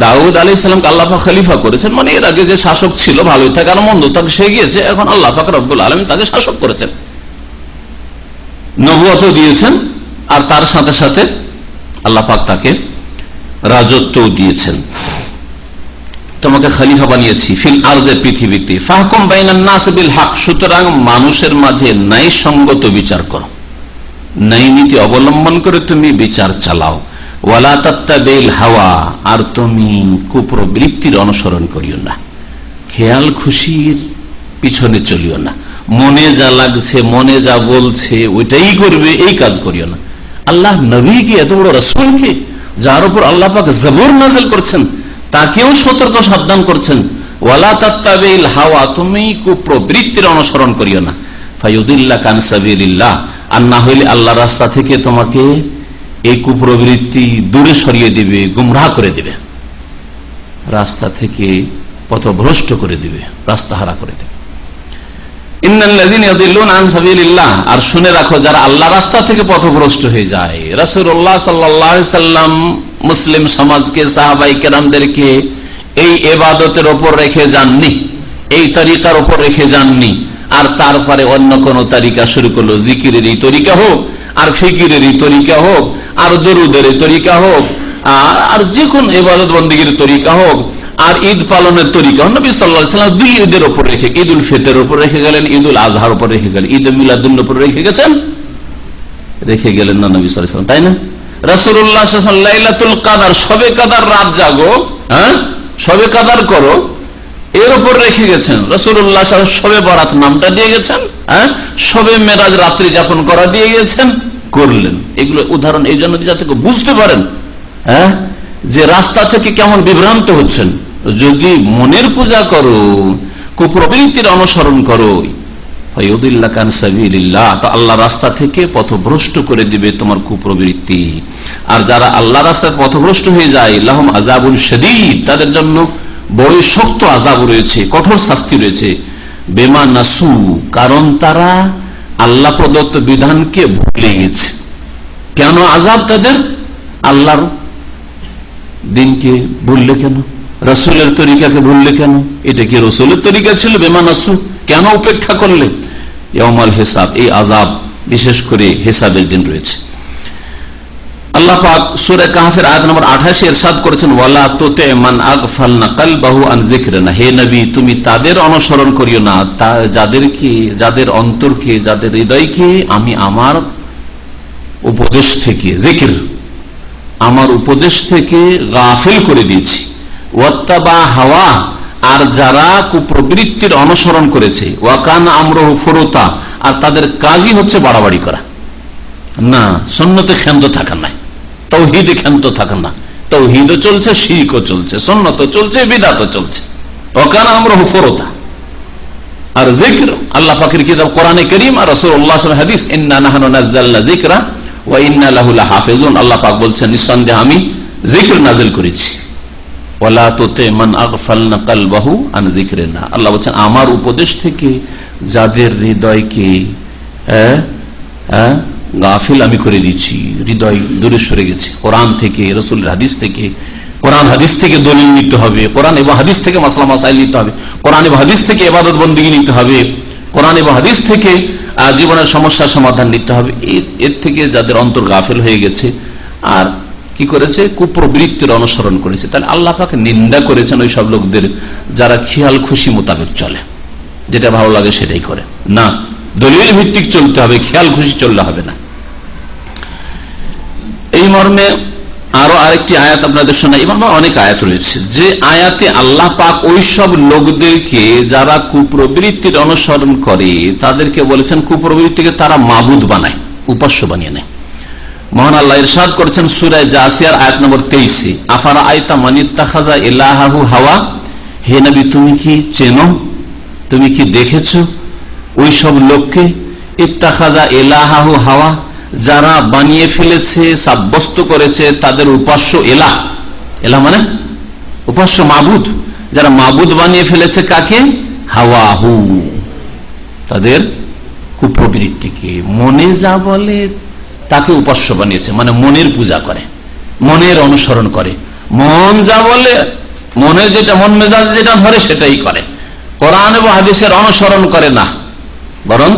দাউদ আলাইহিস সালামকে আল্লাহ পাক খলিফা করেছেন, মানে এর আগে যে শাসক ছিল, ভালোই থাকে আর মন্দ থাকে সে গিয়েছে, এখন আল্লাহ পাক রব্বুল আলামিন তাকে শাসক করেছেন, নবুয়ত দিয়েছেন, আর তার সাথে সাথে আল্লাহ পাক তাকে রাজত্ব দিয়েছেন। তোমাকে খলিফা বানিয়েছি ফিল আরদে, পৃথিবীতে, ফাহকুম বাইনান নাস বিল হক, সুতরাং মানুষের মাঝে ন্যায়সঙ্গত বিচার করো, ন্যায় নীতি অবলম্বন করে তুমি বিচার চালাও। ওয়ালা তাত্তাবিল হাওয়া, আর তুমি কুপ্রবৃত্তির অনুসরণ করিও না, খেয়াল খুশির পিছনে চলিও না, মনে যা লাগছে, মনে যা বলছে ওইটাই করবে, এই কাজ করিও না। আল্লাহ নবীকে, এত বড় রাসূলকে, যার উপর আল্লাহ পাক জবর নাযিল করছেন, তাকেও সতর্ক সাবধান করছেন, ওয়ালা তাত্তাবিল হাওয়া, তুমি কুপ্রবৃত্তির অনুসরণ করিও না, ফায়ুদিল্লাকা আন সাবিলিল্লাহ, আর না হইলে আল্লাহর রাস্তা থেকে তোমাকে এই কুপ্রবৃত্তি দূরে সরিয়ে দিবে, গুমরাহ করে দিবে, রাস্তা থেকে পথভ্রষ্ট করে দিবে, রাস্তাহারা করে দিবে। ইন্নাল্লাযীনা ইয়াদিল্লুনা আন সাবিলিল্লাহ, আর শুনে রাখো যারা আল্লাহ রাস্তা থেকে পথভ্রষ্ট হয়ে যায়। রাসূলুল্লাহ সাল্লাল্লাহু আলাইহি সাল্লাম মুসলিম সমাজকে, সাহাবায়ে কেরামদেরকে এই ইবাদতের উপর রেখে যাননি, এই তরিকার উপর রেখে যাননি, আর তারপরে অন্য কোন তরিকা শুরু করলো, জিকিরের এই তরিকা হোক, আর ফিকিরের এই তরিকা হোক, আর দরুদের এই তরিকা হোক, আর যে কোন ইবাদত বন্দেগীর তরিকা হোক, আর ঈদ পালনের তরিকা। নবী সাল্লাল্লাহু আলাইহি ওয়াসাল্লাম দুই ঈদের উপর রেখে, ঈদ উল ফিতরের উপর রেখে গেলেন, ঈদ উল আজহার উপর রেখে গেলেন, ঈদ মিলাদুন উপর রেখে গেছেন, রেখে গেলেন না নবী সাল্লাল্লাহু আলাইহি ওয়াসাল্লাম, তাই না? রাসূলুল্লাহ সাল্লাল্লাহু আলাইহি ওয়াসাল্লাম লাইলাতুল কদর, শবে কদর রাত জাগো, হ্যাঁ, শবে কদর করো, এর উপর রেখে গেছেন। রাসূলুল্লাহ সাল্লাল্লাহু আলাইহি ওয়াসাল্লাম শবে বরাত নামটা দিয়ে গেছেন, হ্যাঁ, শবে মেরাজ রাত্রি যাপন করা দিয়ে গেছেন, করলেন। এগুলো উদাহরণ এই জন্য যাতে বুঝতে পারেন, হ্যাঁ, যে রাস্তা থেকে কেমন বিভ্রান্ত হচ্ছেন। যদি মনের পূজা করো, কুপ্রবৃত্তির অনুসরণ করো, ফায়ুদিল্লাকা আন সাবিলিল্লাহ, তো আল্লাহ রাস্তা থেকে পথভ্রষ্ট করে দিবে তোমার কুপ্রবৃত্তি। আর যারা আল্লাহ রাস্তায় পথভ্রষ্ট হয়ে যায়, লাহুম আযাবুন শাদীদ, তাদের জন্য বড় শক্ত আযাব রয়েছে, কঠোর শাস্তি রয়েছে। বিমা নাসু, কারণ তারা আল্লাহ প্রদত্ত বিধানকে ভুলে গেছে। কেন আযাব তাদের? আল্লাহর দিনকে ভুললে কেন? রাসূলের তরিকাকে ভুললে কেন? এটা কি রাসূলের তরিকা ছিল? বেমানাসু কেন উপেক্ষা করলে? ইয়াউমাল হিসাব, এই আযাব বিশেষ করে হিসাবের দিন রয়েছে। আল্লাহ পাক সূরা কাহফের আয়াত নম্বর 28 ইরশাদ করেছেন, ওয়ালা তুতি মান আগফালনা কলবাহু আন যিকরিনা, হে নবী তুমি তাদের অনুসরণ করিও না যাদের অন্তরকে, যাদের হৃদয়কে আমি আমার উপদেশ থেকে, জিকির আমার উপদেশ থেকে গাফিল করে দিয়েছি। ওয়াত্তাবা হাওয়া, আর যারা কুপ্রবৃত্তির অনুসরণ করেছে, ওয়াকান আমরুহু ফুরুতা, আর তাদের কাজই হচ্ছে বাড়াবাড়ি করা, না সুন্নতে ক্ষান্ত থাকা নাই, তাওহীদে ক্ষান্ত থাকা না। তাওহীদও চলছে, শিরকও চলছে, সুন্নতও চলছে, বিদআতও চলছে। ওয়াকান আমরুহু ফুরুতা। আর জিকির আল্লাহ পাকের কিতাব কোরআনে কারীম আর রাসূলুল্লাহ সাল্লাল্লাহু আলাইহি ওয়াসাল্লাম হাদিস, ইন্না নাহনু নাযালনা যিকরা ওয়া ইন্না লাহু লাহাফিজুন। আল্লাহ পাক বলছেন নিঃসন্দেহে আমি জিকির নাযিল করেছি। ওয়ালা তুতি মান আগফালনা কলবাহু আন যিকরিনা, আল্লাহ বলছেন আমার উপদেশ থেকে যাদের হৃদয়কে গাফিল আমি করে দিচ্ছি, হৃদয় দূরে সরে গেছে কোরআন থেকে, রাসূলের হাদিস থেকে। কোরআন হাদিস থেকে দলিল নিতে হবে, কোরআন এবং হাদিস থেকে মাসলা মাসাইল নিতে হবে, কোরআন এবং হাদিস থেকে ইবাদত বন্দেগী নিতে হবে, কোরআন এবং হাদিস থেকে জীবনের সমস্যার সমাধান নিতে হবে। এর থেকে যাদের অন্তর গাফিল হয়ে গেছে আর কি করেছে, কুপ্রবৃত্তির অনুসরণ করেছে, তাহলে আল্লাহ পাক নিন্দা করেছেন ওই সব লোকদের যারা খেয়াল খুশি মোতাবেক চলে, যেটা ভালো লাগে সেটাই করে। না, দলিল ভিত্তিক চলতে হবে, খেয়াল খুশি চললে হবে না। এই মর্মে আরো আরেকটি আয়াত আপনাদের শোনা, এই মর্মে অনেক আয়াত রয়েছে, যে আয়াতে আল্লাহ পাক ওই সব লোকদেরকে যারা কুপ্রবৃত্তির অনুসরণ করে তাদেরকে বলেছেন কুপ্রবৃত্তিকে তারা মাবুদ বানায়, উপাস্য বানিয়ে নেয়। মহান আল্লাহ ইরশাদ করেছেন সূরা জাসিয়ার আয়াত নম্বর 23, আফারা আইতা মান ইত্তাখাযা ইলাহাহু হাওয়া, হে নবী তুমি কি চেনো, তুমি কি দেখেছো ওই সব লোককে, ইত্তাখাযা ইলাহাহু হাওয়া, যারা বানিয়ে ফেলেছে, সাব্যস্ত করেছে তাদের উপাস্য এলাহ, এলাহ মানে উপাস্য মাবুদ, যারা মাবুদ বানিয়ে ফেলেছে কাকে, হাওয়াহু, তাদের কুপ্রবৃত্তিকে, মনে যা বলে তাকে উপাস্য বানিয়েছে, মানে মনের পূজা করে, মনের অনুসরণ করে, মন যা বলে, মনে যেটা, মন মেজাজ যেটা ধরে সেটাই করে, কোরআন এবং হাদিসের অনুসরণ করে না, বরং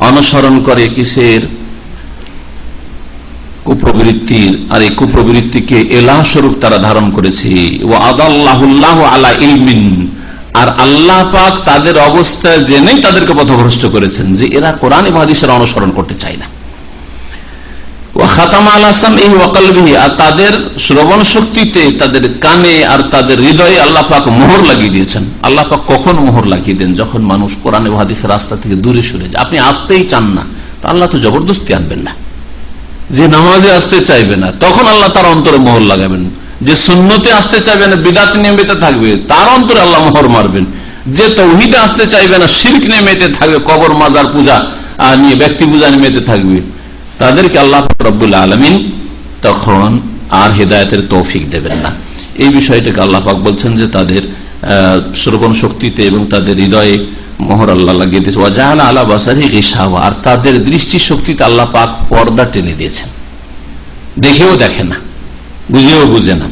অনুসরণ করে কিসের, কুপ্রবৃত্তির। আর এই কুপ্রবৃত্তিকে এলাহ স্বরূপ তারা ধারণ করেছে। ওয়া আদাল্লাহুল্লাহু আলা ইলমিন, আর আল্লাহ পাক তাদের অবস্থা জেনেই তাদেরকে পথভ্রষ্ট করেছেন যে এরা কোরআন এবং হাদিসের অনুসরণ করতে চায় না। ওয়া খাতামা আলা সামইহি ওয়া কলবিহি, আর তাদের শ্রবণ শক্তিতে, তাদের কানে আর তাদের হৃদয়ে আল্লাহ পাক মোহর লাগিয়ে দিয়েছেন। আল্লাহ পাক কখন মোহর লাগিয়ে দেন, যখন মানুষ কোরআন এবং হাদিসের রাস্তা থেকে দূরে সরে যায়। আপনি আসতেই চান না, তা আল্লাহ তো জবরদস্তি আনবেন না। যে নামাজে আসতে চাইবে না তখন আল্লাহ তার অন্তরে মোহর লাগাবেন, যে সুন্নতে আসতে চাইবে না, বিদআত নিয়ে মেতে থাকবে তার অন্তরে আল্লাহ মোহর মারবেন, যে তাওহীদে আসতে চাইবে না, শিরক নিয়ে মেতে থাকবে, কবর মাজার পূজা নিয়ে, ব্যক্তি পূজা নিয়ে মেতে থাকবে, তাদেরকে আল্লাহ রাব্বুল আলামিন তখন আর হেদায়েতের তৌফিক দেবেন না। এই বিষয়টাকে আল্লাহ পাক বলছেন যে তাদের শ্রবণ শক্তিতে এবং তাদের হৃদয়ে মোহর আল্লাহ লাগিয়ে দিয়েছে। ওয়া জাআলা আলা বাসারি গিশাওয়া, আর তাদের দৃষ্টি শক্তিতে আল্লাহ পাক পর্দা টেনে দিয়েছেন, দেখেও দেখে না, বুঝেও বুঝে না।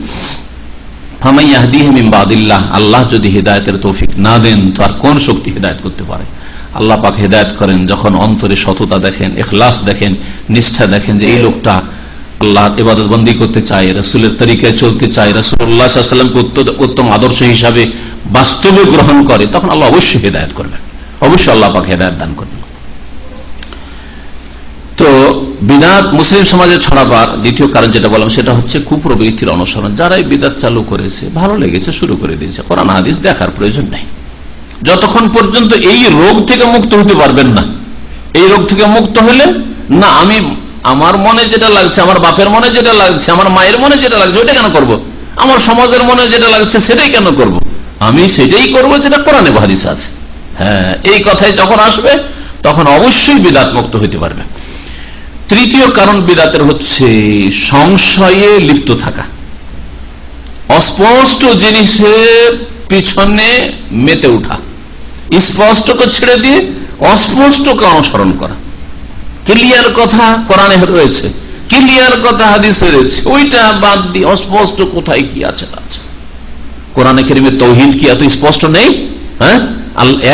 ফামান ইয়াহদিহি মিন বাদিল্লাহ, আল্লাহ যদি হিদায়াতের তৌফিক না দেন তো আর কোন শক্তি হিদায়াত করতে পারে। আল্লাহ পাক হিদায়াত করেন যখন অন্তরে সততা দেখেন, ইখলাস দেখেন, নিষ্ঠা দেখেন, যে এই লোকটা আল্লাহর ইবাদত বন্দেগী করতে চায়, রাসূলের তরিকায় চলতে চায়, রাসূলুল্লাহ সাল্লাল্লাহু আলাইহি ওয়াসাল্লামকে উত্তম আদর্শ হিসাবে বাস্তবে গ্রহণ করে, তখন আল্লাহ অবশ্যই হিদায়াত করবেন, অবশ্যই আল্লাহ পাক হিদায়াত দান করবেন। তো বিদআত মুসলিম সমাজে ছড়াবার দ্বিতীয় কারণ যেটা বললাম সেটা হচ্ছে কুপ্রবৃত্তির অনুসরণ। যারা এই বিদআত চালু করেছে, ভালো লেগেছে, শুরু করে দিয়েছে, কোরআন হাদিস দেখার প্রয়োজন নাই। যতক্ষণ পর্যন্ত এই রোগ থেকে মুক্ত হতে পারবেন না, এই রোগ থেকে মুক্ত হলে না, আমি আমার মনে যেটা লাগছে, আমার বাপের মনে যেটা লাগছে, আমার মায়ের মনে যেটা লাগছে ওইটা কেন করব, আমার সমাজের মনে যেটা লাগছে সেটাই কেন করব, আমি সেটাই করব যেটা কোরআনে হাদিসে আছে। হ্যাঁ, এই কথাই যখন আসবে তখন অবশ্যই বিদআত মুক্ত হইতে পারবে। তৃতীয় কারণ বিদআতের হচ্ছে সংশয়ে লিপ্ত থাকা, অস্পষ্ট জিনিসের পিছনে মেতে উঠা, স্পষ্টকে ছেড়ে দিয়ে অস্পষ্টকে অনুসরণ করা। ক্লিয়ার কথা কোরআনে রয়েছে, ক্লিয়ার কথা হাদিসে রয়েছে, ওইটা বাদ দিয়ে অস্পষ্ট কোথায় কি আছে আছে। কোরআনে কারীমে তাওহীদ কি এত স্পষ্ট নেই? হ্যাঁ,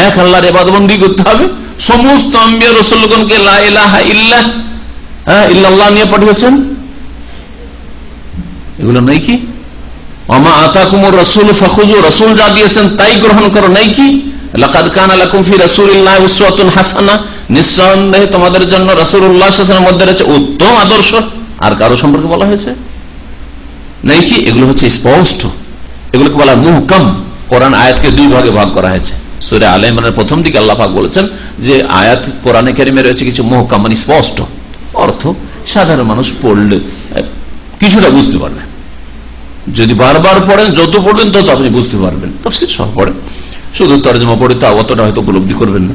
এক আল্লাহর ইবাদতবন্দি করতে হবে। সমস্ত আম্বিয়া রাসূলগণকে লা ইলাহা ইল্লাল্লাহ নিয়ে পাঠিয়েছেন, এগুলো নাই কি? ওমা আতাকুমুর রাসূলু ফাখুযু, রাসূল যা দিয়েছেন তাই গ্রহণ করো, নাই কি? লাকাদ কানা লাকুম ফি রাসূলিল্লাহি উসওয়াতুন হাসানা, নিঃসন্দেহে তোমাদের জন্য রাসূলুল্লাহ সাল্লাল্লাহু আলাইহি ওয়াসাল্লামের মধ্যে রয়েছে উত্তম আদর্শ। আর কারো সম্পর্কে বলা হয়েছে নাই কি? এগুলো হচ্ছে স্পষ্ট, এগুলোকে বলা মুহকাম। কোরআন আয়াতকে দুই ভাগে ভাগ করা হয়েছে। সূরা আলে ইমরানের প্রথম দিকে আল্লাহ পাক বলেছেন যে আয়াত কোরআনে কারীমে রয়েছে কিছু মুহকাম, মানে স্পষ্ট অর্থ, সাধারণ মানুষ পড়লে কিছুটা বুঝতে পারবে। যদি বারবার পড়েন, যত পড়বেন তত আপনি বুঝতে পারবেন। তাফসীর সহ পড়েন, শুধু তরজমা পড়ে তা অতটা হয়তো উপলব্ধি করবেন না।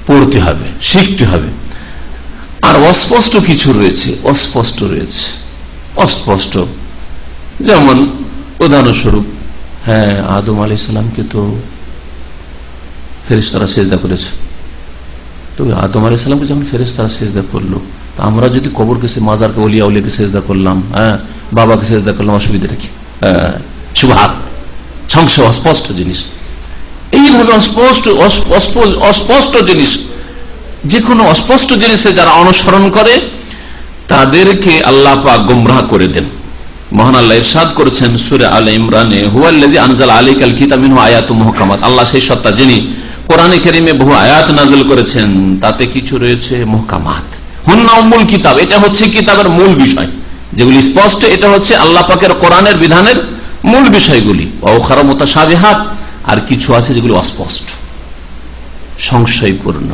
পড়তে হবে, শিখতে হবে। আর অস্পষ্ট কিছু রয়েছে, অস্পষ্ট রয়েছে, অস্পষ্ট। যেমন উদাহরণস্বরূপ, হ্যাঁ, আদম আলাইহিস সালামকে তো ফেরেশতারা সিজদা করেছে। তো আদম আলাইহিস সালামকে যখন ফেরেশতারা সিজদা করলো, তা আমরা যদি কবরকে, মাজারকে, ওলিয়া উলিয়াকে সিজদা করলাম, হ্যাঁ, বাবাকে সিজদা করলাম, অসুবিধা রাখি? সুবহান, সংশয়, অস্পষ্ট জিনিস। এইভাবে অস্পষ্ট জিনিস, যে কোনো অস্পষ্ট জিনিসে যারা অনুসরণ করে তাদেরকে আল্লাহ পাক গোমরাহ করে দেন। মহান আল্লাহ ইরশাদ করেছেন সূরা আলে ইমরানে, হুয়াল্লাযী আনজালা আলাইকাল কিতাব মিনহু আয়াতুম মুহকামাত, আল্লাহ সেই সত্তা যিনি কোরআনে কারীমে বহু আয়াত নাযিল করেছেন, তাতে কিছু রয়েছে মুহকামাত। হুন্না উম্মুল কিতাব, এটা হচ্ছে কিতাবের মূল বিষয়, যেগুলি স্পষ্ট। এটা হচ্ছে আল্লাহ পাকের কোরআনের বিধানের মূল বিষয়গুলি। ওয়া উখারা মুতাশাবিহাত, আর কিছু আছে যেগুলো অস্পষ্ট, সংশয়পূর্ণ,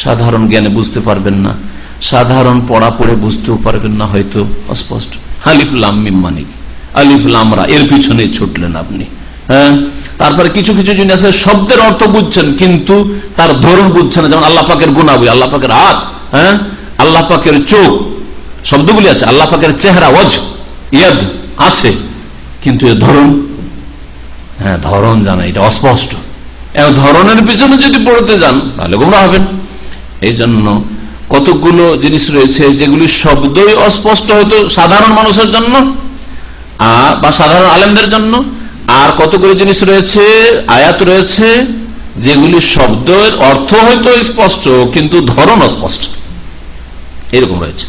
সাধারণ জ্ঞানে বুঝতে পারবেন না, সাধারণ পড়া পড়ে বুঝতেও পারবেন না, হয়তো অস্পষ্ট। আলিফ লাম মিম মানে কি? আলিফ লাম রা, এর পিছনে ছুটলেন আপনি। হ্যাঁ, তারপরে কিছু কিছু জিনিস আছে শব্দের অর্থ বুঝছেন কিন্তু তার ধরন বুঝছেন না। যেমন আল্লাহ পাকের গুণাবলী, আল্লাহ পাকের হাত, হ্যাঁ, আল্লাহ পাকের চোখ, শব্দগুলি আছে। আল্লাহ পাকের চেহারা, ওয়াজ, ইয়াদ আছে, কিন্তু এর ধরন, হ্যাঁ, ধরন জানা, এটা অস্পষ্ট। ধরনের পিছনে যদি পড়তে যান তাহলে গোমরা হবেন। এই জন্য কতগুলো জিনিস রয়েছে যেগুলি শব্দই অস্পষ্ট হয়তো সাধারণ মানুষের জন্য বা সাধারণ আলেমদের জন্য, আর কতগুলো জিনিস রয়েছে, আয়াত রয়েছে, যেগুলি শব্দের অর্থ হয়তো স্পষ্ট কিন্তু ধরন অস্পষ্ট, এরকম রয়েছে।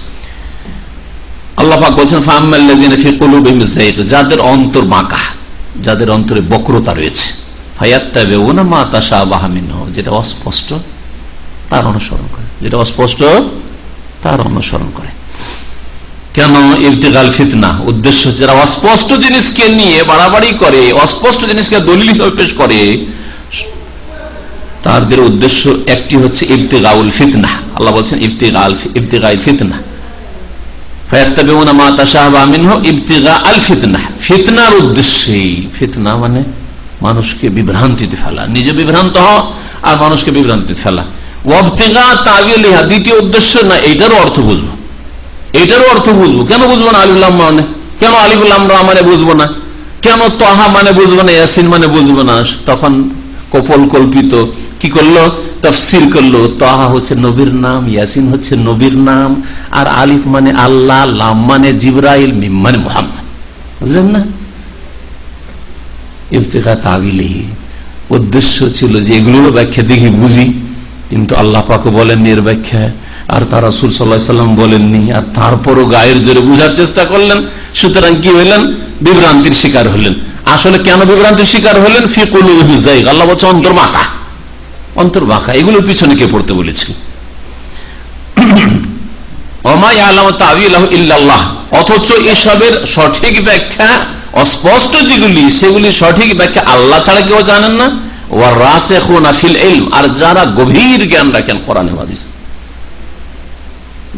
আল্লাহ পাক বলছেন ফাআম্মাল্লাযীনা ফি কুলুবিহিম যায়গ, যাদের অন্তর বাঁকা, যাদের অন্তরে বক্রতা রয়েছে, ফায়াত্তাবিউনা মা তাশাবাহা মিনহু, যেটা অস্পষ্ট তার অনুসরণ করে, যেটা অস্পষ্ট তার অনুসরণ করে। কেন? ইবতিগাল ফিতনা, উদ্দেশ্য, যারা অস্পষ্ট জিনিসকে নিয়ে বাড়াবাড়ি করে, অস্পষ্ট জিনিসকে দলিল হিসেবে পেশ করে, তাদের উদ্দেশ্য একটি হচ্ছে ইবতিগাউল ফিতনা। আল্লাহ বলছেন ইবতিগাইল ফিতনা, ফায়াত্তাবিউনা মা তাশাবাহা মিনহু ইবতিগাআল ফিতনা, ফিতনার উদ্দেশ্যে। ফিতনা মানে মানুষকে বিভ্রান্তিতে ফেলা, নিজে বিভ্রান্ত হওয়া আর মানুষকে বিভ্রান্তিতে ফেলা। ওয়াবতিগা তাওয়িলিহা, দ্বিতীয় উদ্দেশ্য না, এইটারও অর্থ বুঝবো, এইটারও অর্থ বুঝবো। কেন বুঝবো না? আলিফ লাম মানে কেন? আলিফ লাম রা মানে বুঝবো না কেন? তাহা মানে বুঝবো না, ইয়াসিন মানে বুঝবো না। তখন কপল কল্পিত কি করলো? তাফসীর করলো। তাহা হচ্ছে নবীর নাম, ইয়াসিন হচ্ছে নবীর নাম, আর আলিফ মানে আল্লাহ, লাম মানে জিবরাইল, মিম মানে মুহাম্মদ। বুঝলেন না? ইবতিগা তাওয়িলিহি, উদ্দেশ্য ছিল যে এগুলোর ব্যাখ্যা দেখি বুঝি, কিন্তু আল্লাহ পাক বলেননি এর ব্যাখ্যা, আর তার রাসূল সাল্লাল্লাহু আলাইহি ওয়াসাল্লাম বলেননি, আর তারপরও গায়ের জোরে বুঝার চেষ্টা করলেন। সুতরাং কি হইলেন? বিভ্রান্তির শিকার হলেন। আসলে কেন বিভ্রান্তির শিকার হলেন? ফি কুলুবিহিম যায়গ, আল্লাহ বলছে অন্তর বাঁকা, অন্তর বাঁকা। এগুলোর পিছনে কে পড়তে বলেছে? ওমা ইয়ালামু তাওয়িলাহু ইল্লাল্লাহ, অথচ এসবের সঠিক ব্যাখ্যা, অস্পষ্ট যেগুলি সেগুলি সঠিক ব্যাখ্যা আল্লাহ ছাড়া কেউ জানেন না। ওয়ারাসিখুনা ফিল ইলম, আর যারা গভীর জ্ঞান রাখেন কোরআন হাদিস,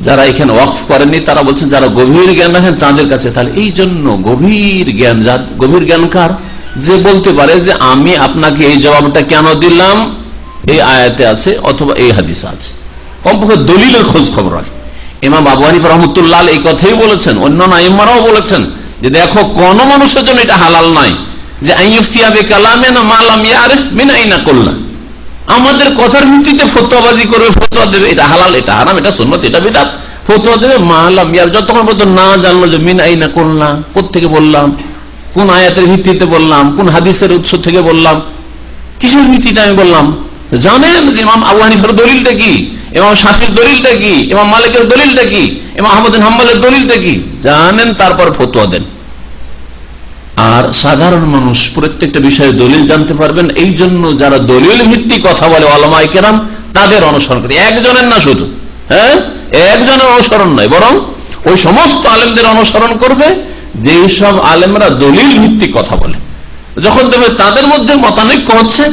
যারা এখানে ওয়াকফ করেননি তারা বলছেন যারা গভীর জ্ঞান রাখেন তাদের কাছে। তাহলে এই জন্য গভীর জ্ঞান, গভীর জ্ঞান কার? যে বলতে পারে যে আমি আপনাকে এই জবাবটা কেন দিলাম, এই আয়াতে আছে অথবা এই হাদিসে আছে, কমপক্ষে দলিলের খোঁজ খবর রাখে। ইমাম আবু হানিফা রাহমাতুল্লাহ এই কথাই বলেছেন, অন্যান্য আইম্মারাও বলেছেন যে দেখো, কোন মানুষের জন্য এটা হালাল নয় যে আইয়ুফতিয়া বিকালামিন মা লাম ইয়ারিফ মিন আইনা কুল্লা, আমাদের কথার ভিত্তিতে ফতোয়াবাজি করবে, ফতোয়া দেবে, এটা হালাল, এটা হারাম, এটা সুন্নাত, এটা বিদআত, ফতোয়া দেবে। মালাম ইয়ার, যতক্ষণ পর্যন্ত না জানলো যে মিন আইনা করলাম, কোত্থেকে বললাম, কোন আয়াতের ভিত্তিতে বললাম, কোন হাদিসের উৎস থেকে বললাম, কিসের ভিত্তিতে আমি বললাম। জানেন যে ইমাম আবু হানিফার দলিলটা কি, ইমাম শাফির দলিলটা কি, ইমাম মালিকের দলিলটা কি, ইমাম আহমদ বিন হাম্বলের দলিলটা কি জানেন, তারপর ফতোয়া দেন। আর সাধারণ মানুষ প্রত্যেকটা বিষয়ে দলিল জানতে পারবেন। এই জন্য যারা দলিল ভিত্তিক কথা বলে ওলামায়ে কেরাম, তাদের অনুসরণ করে। একজনের না শুধু, হ্যাঁ, একজনের অনুসরণ নয়, বরং ওই সমস্ত আলেমদের অনুসরণ করবে যেই সব আলেমরা দলিল ভিত্তিক কথা বলে। যখন দেখবে তাদের মধ্যে মতানৈক্য হচ্ছে,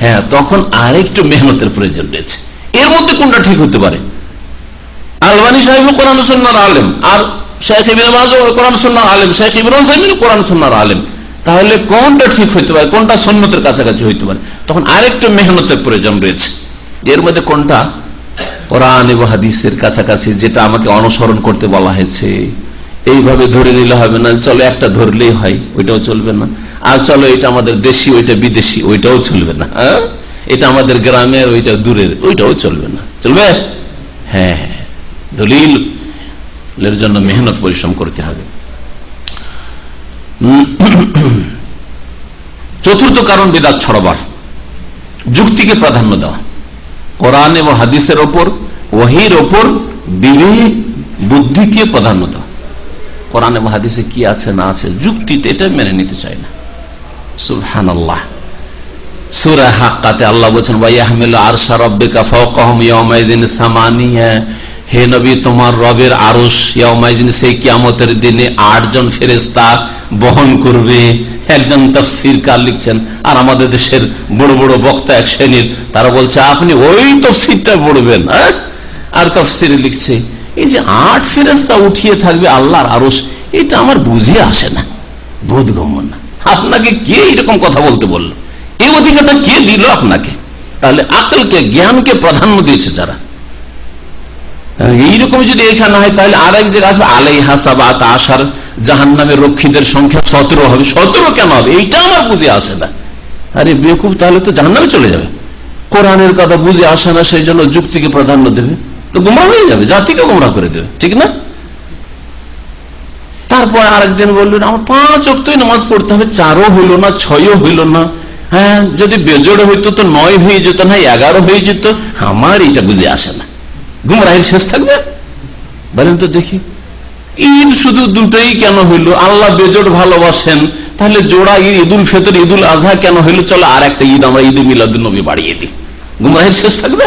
হ্যাঁ, তখন আরেকটু মেহনতের প্রয়োজন রয়েছে। এর মধ্যে কোনটা ঠিক হতে পারে? আলবানী সাহেব কোরআন সুন্নাহর আলেম, আর শেখ ইবনে বাজ কোরআন সুন্নাহর আলেম, শেখ ইব্রাহিম সাইমিন কোরআন সুন্নাহর আলেম, তাহলে কোনটা ঠিক হইতে পারে, কোনটা সুন্নতের কাছাকাছি হইতে পারে? তখন আরেকটু মেহনতের প্রয়োজন রয়েছে। এর মধ্যে কোনটা কোরআন এবং হাদিসের কাছাকাছি, যেটা আমাকে অনুসরণ করতে বলা হয়েছে, এইভাবে ধরে নিলে হবে না। চলো একটা ধরলেই হয়, ওইটাও চলবে না। আর চলো এটা আমাদের দেশি, ওইটা বিদেশি, ওইটাও চলবে না। এটা আমাদের গ্রামের, ওইটা দূরের, ওইটাও চলবে না। চলবে? হ্যাঁ, দলিলের জন্য মেহনত পরিশ্রম করতে হবে। চতুর্থ কারণ বিদআত ছড়াবার, যুক্তিকে প্রাধান্য দেওয়া। কোরআন এবং হাদিসের ওপর, ওহীর ওপর বিবেক বুদ্ধিকে প্রাধান্য দেওয়া। কোরআন এবং হাদিসে কি আছে না আছে, যুক্তিতে এটা মেনে নিতে চায় না। সুবহানাল্লাহ। সূরা হাক্কাতে আল্লাহ বলেছেন, ওয়া ইয়াহমিলু আরশা রাব্বিকা ফাওকাহুম ইয়াওমাইযিন সামানিয়া, হে নবী, তোমার রবের আরশ ইয়াওমাইযিন, সেই কিয়ামতের দিনে 8 জন ফেরেশতা বহন করবে। একজন তাফসীরকার লিখছেন, আর আমাদের দেশের বড় বড় বক্তা এক শ্রেণীর, তারা বলছে আপনি ওই তাফসীরটা পড়বেন। আর তাফসীরে লিখছে, এই যে 8 ফেরেশতা উঠিয়ে থাকবে আল্লাহর আরশ, এটা আমার বুঝে আসে না, বোধগম্য না। আপনাকে কে এরকম কথা বলতে বললো? এই অধিকারটা কে দিল আপনাকে? তাহলে আকলকে, জ্ঞানকে প্রাধান্য দিয়েছে যারা। এইরকম যদি এখানে হয়, তাহলে আর এক জায়গায় আসবে আলাইহা সাবাত আশার, জাহান্নামের রক্ষীদের সংখ্যা 17 হবে। 17 কেন হবে? এইটা আমার বুঝে আসে না। আরে বেকুব, তাহলে তো জাহান্নামে চলে যাবে। কোরআনের কথা বুঝে আসে না, সেই জন্য যুক্তিকে প্রাধান্য দেবে, তো গোমরাহ হয়ে যাবে, জাতিকে গোমরাহ করে দেবে, ঠিক না? তারপর আরেকদিন বললেন, আমার 5 ওয়াক্তই নামাজ পড়তে হবে, 4ও হইল না, 6ও হইল না। হ্যাঁ, যদি বেজোড় হইতো তো 9 হয়ে যেত, না 11 হয়ে যেত। আমার এটা বুঝে আসে না। গুমরাহের শেষ থাকবে? বলেন তো দেখি। ঈদ শুধু দুটোই কেন হইল? আল্লাহ বেজোড় ভালোবাসেন, তাহলে জোড়া ঈদ, ঈদুল ফিতর, ঈদুল আজহা কেন হইল? চলো আর একটা ঈদ আমরা ঈদ মিলাদুন নবী বাড়িয়ে দিই। গুমরাহের শেষ থাকবে?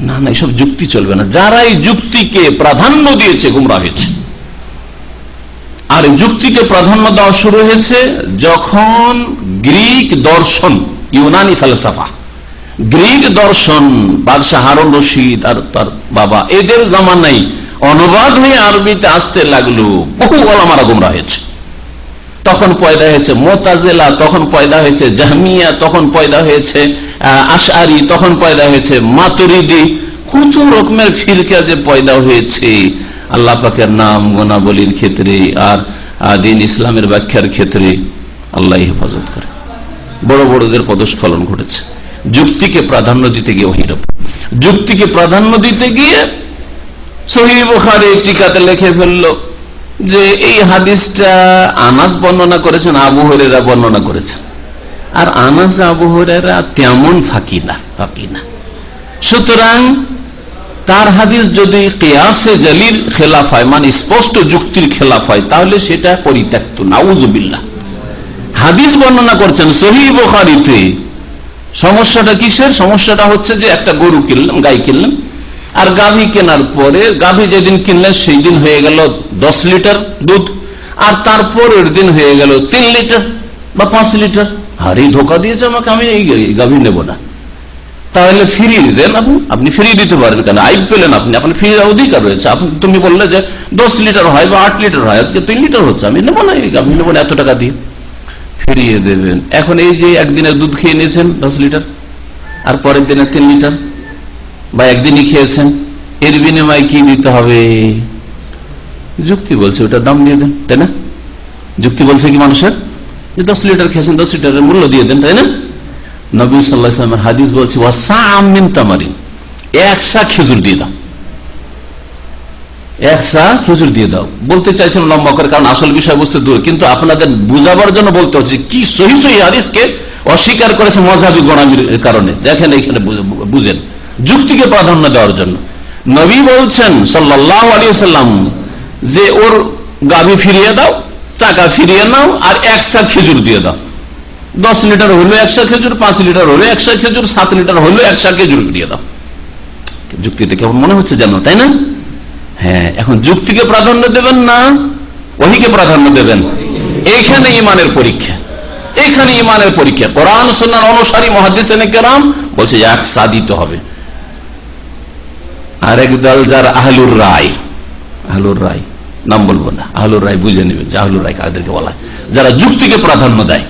না না, এসব যুক্তি চলবে না। যারা এই যুক্তিকে প্রাধান্য দিয়েছে গুমরাহ হয়েছে। আর যুক্তিকে প্রাধান্য দেওয়া শুরু হয়েছে যখন গ্রিক দর্শন, ইউনানি ফালসাফা, গ্রিক দর্শন, বাদশাহ হারুন রশিদ আর তার বাবা, এদের জামানায় অনুবাদ হয়ে আরবিতে আসতে লাগলো। বহু ওলামারা গুমরাহ হয়েছে। তখন পয়দা হয়েছে মুতাজিলা, তখন পয়দা হয়েছে জাহমিয়া, তখন পয়দা হয়েছে আশআরি, তখন পয়দা হয়েছে মাতুরিদি। কত রকমের ফিরকা যে পয়দা হয়েছে আল্লাহ পাকের নাম গুনাবলীর ক্ষেত্রে আর দ্বীন ইসলামের ব্যাখ্যার ক্ষেত্রে। আল্লাহ হেফাজত করে। বড় বড়দের পদস্খলন ঘটেছে যুক্তিকে প্রাধান্য দিতে গিয়ে। ওহীর উপর যুক্তিকে প্রাধান্য দিতে গিয়ে সহিহ বুখারী টিকাতে লিখে ফেললো যে এই হাদিসটা আনাস বর্ণনা করেছেন, আবু হুরায়রা বর্ণনা করেছেন। আর আনাস আবু হুরায়রা তেমন ফাঁকি না। সুতরাং তার হাদিস যদি কিয়াসে জালির খেলাফ হয়, মানে স্পষ্ট যুক্তির খেলাফ হয়, তাহলে সেটা পরিত্যক্ত, নাউজুবিল্লাহ। হাদিস বর্ণনা করছেন সহিহ বুখারীতে। সমস্যাটা কিসের? সমস্যাটা হচ্ছে যে একটা গরু কিনলাম, গাই কিনলাম, আর গাভী কেনার পরে গাভী যেদিন কিনলেন সেই দিন হয়ে গেল 10 লিটার দুধ, আর তারপরের দিন হয়ে গেল 3 লিটার বা 5 লিটার। আর এই ধোকা দিয়েছে আমাকে, আমি এই গাভী নেব না। তাহলে ফিরিয়ে দেন, আপনি ফিরিয়ে দিতে পারেন, কেন আইব পেলেন আপনি, আপনার ফিরিয়ে অধিকার রয়েছে। তুমি বললে যে 10 লিটার হয় বা 8 লিটার হয়, আজকে 3 লিটার হচ্ছে, আমি নেবো না, আমি নেবো না, এত টাকা দিয়ে ফিরিয়ে দেবেন। এখন এই যে একদিনের দুধ খেয়ে নিয়েছেন 10 লিটার, আর পরের দিনে 3 লিটার, বা একদিনই খেয়েছেন, এর বিনিময়ে কি দিতে হবে? যুক্তি বলছে ওটা দাম দিয়ে দেন, তাই না? যুক্তি বলছে কি মানুষের যে 10 লিটার খেয়েছেন, 10 লিটারের মূল্য দিয়ে দেন, তাই না? নবী সাল্লাল্লাহু আলাইহি ওয়াসাল্লামের হাদিস বলছে ওয়াসাআম মিন তামারিন, একশা খেজুর দিয়ে দাও, একশা খেজুর দিয়ে দাও। বলতে চাইছেন লম্বা করে, কারণ আসল বিষয়বস্তু দূর, কিন্তু আপনাদের বুঝাবার জন্য বলতে হচ্ছে কি সহি সহি হাদিসকে অস্বীকার করেছে মযহাবী গোঁড়ামির কারণে। দেখেন এখানে বুঝেন, যুক্তিকে প্রাধান্য দেওয়ার জন্য নবী বলছেন সাল্লাল্লাহু আলাইহি ওয়াসাল্লাম যে ওর গাভী ফিরিয়ে দাও, টাকা ফিরিয়ে নাও, আর একশা খেজুর দিয়ে দাও। 10 লিটার হলো একশা খেজুর, 5 লিটার হলো একশা খেজুর, 7 লিটার হলো একশা খেজুর দিয়ে দাও। যুক্তিতে কেমন মনে হচ্ছে জানো, তাই না? হ্যাঁ, এখন যুক্তিকে প্রাধান্য দেবেন না ওহীকে প্রাধান্য দেবেন? এইখানে ঈমানের পরীক্ষা, এইখানে ঈমানের পরীক্ষা। কোরআন সুন্নাহর অনুসারী মুহাদ্দিসিনে কেরাম বলছে একশা দিতে হবে। আর একদল যারা আহলুর রায়, আহলুর রায় নাম বলবো না, আহলুর রায় বুঝে নেবেন যে আহলুর রায় কাদেরকে বলা হয়, যারা যুক্তিকে প্রাধান্য দেয়।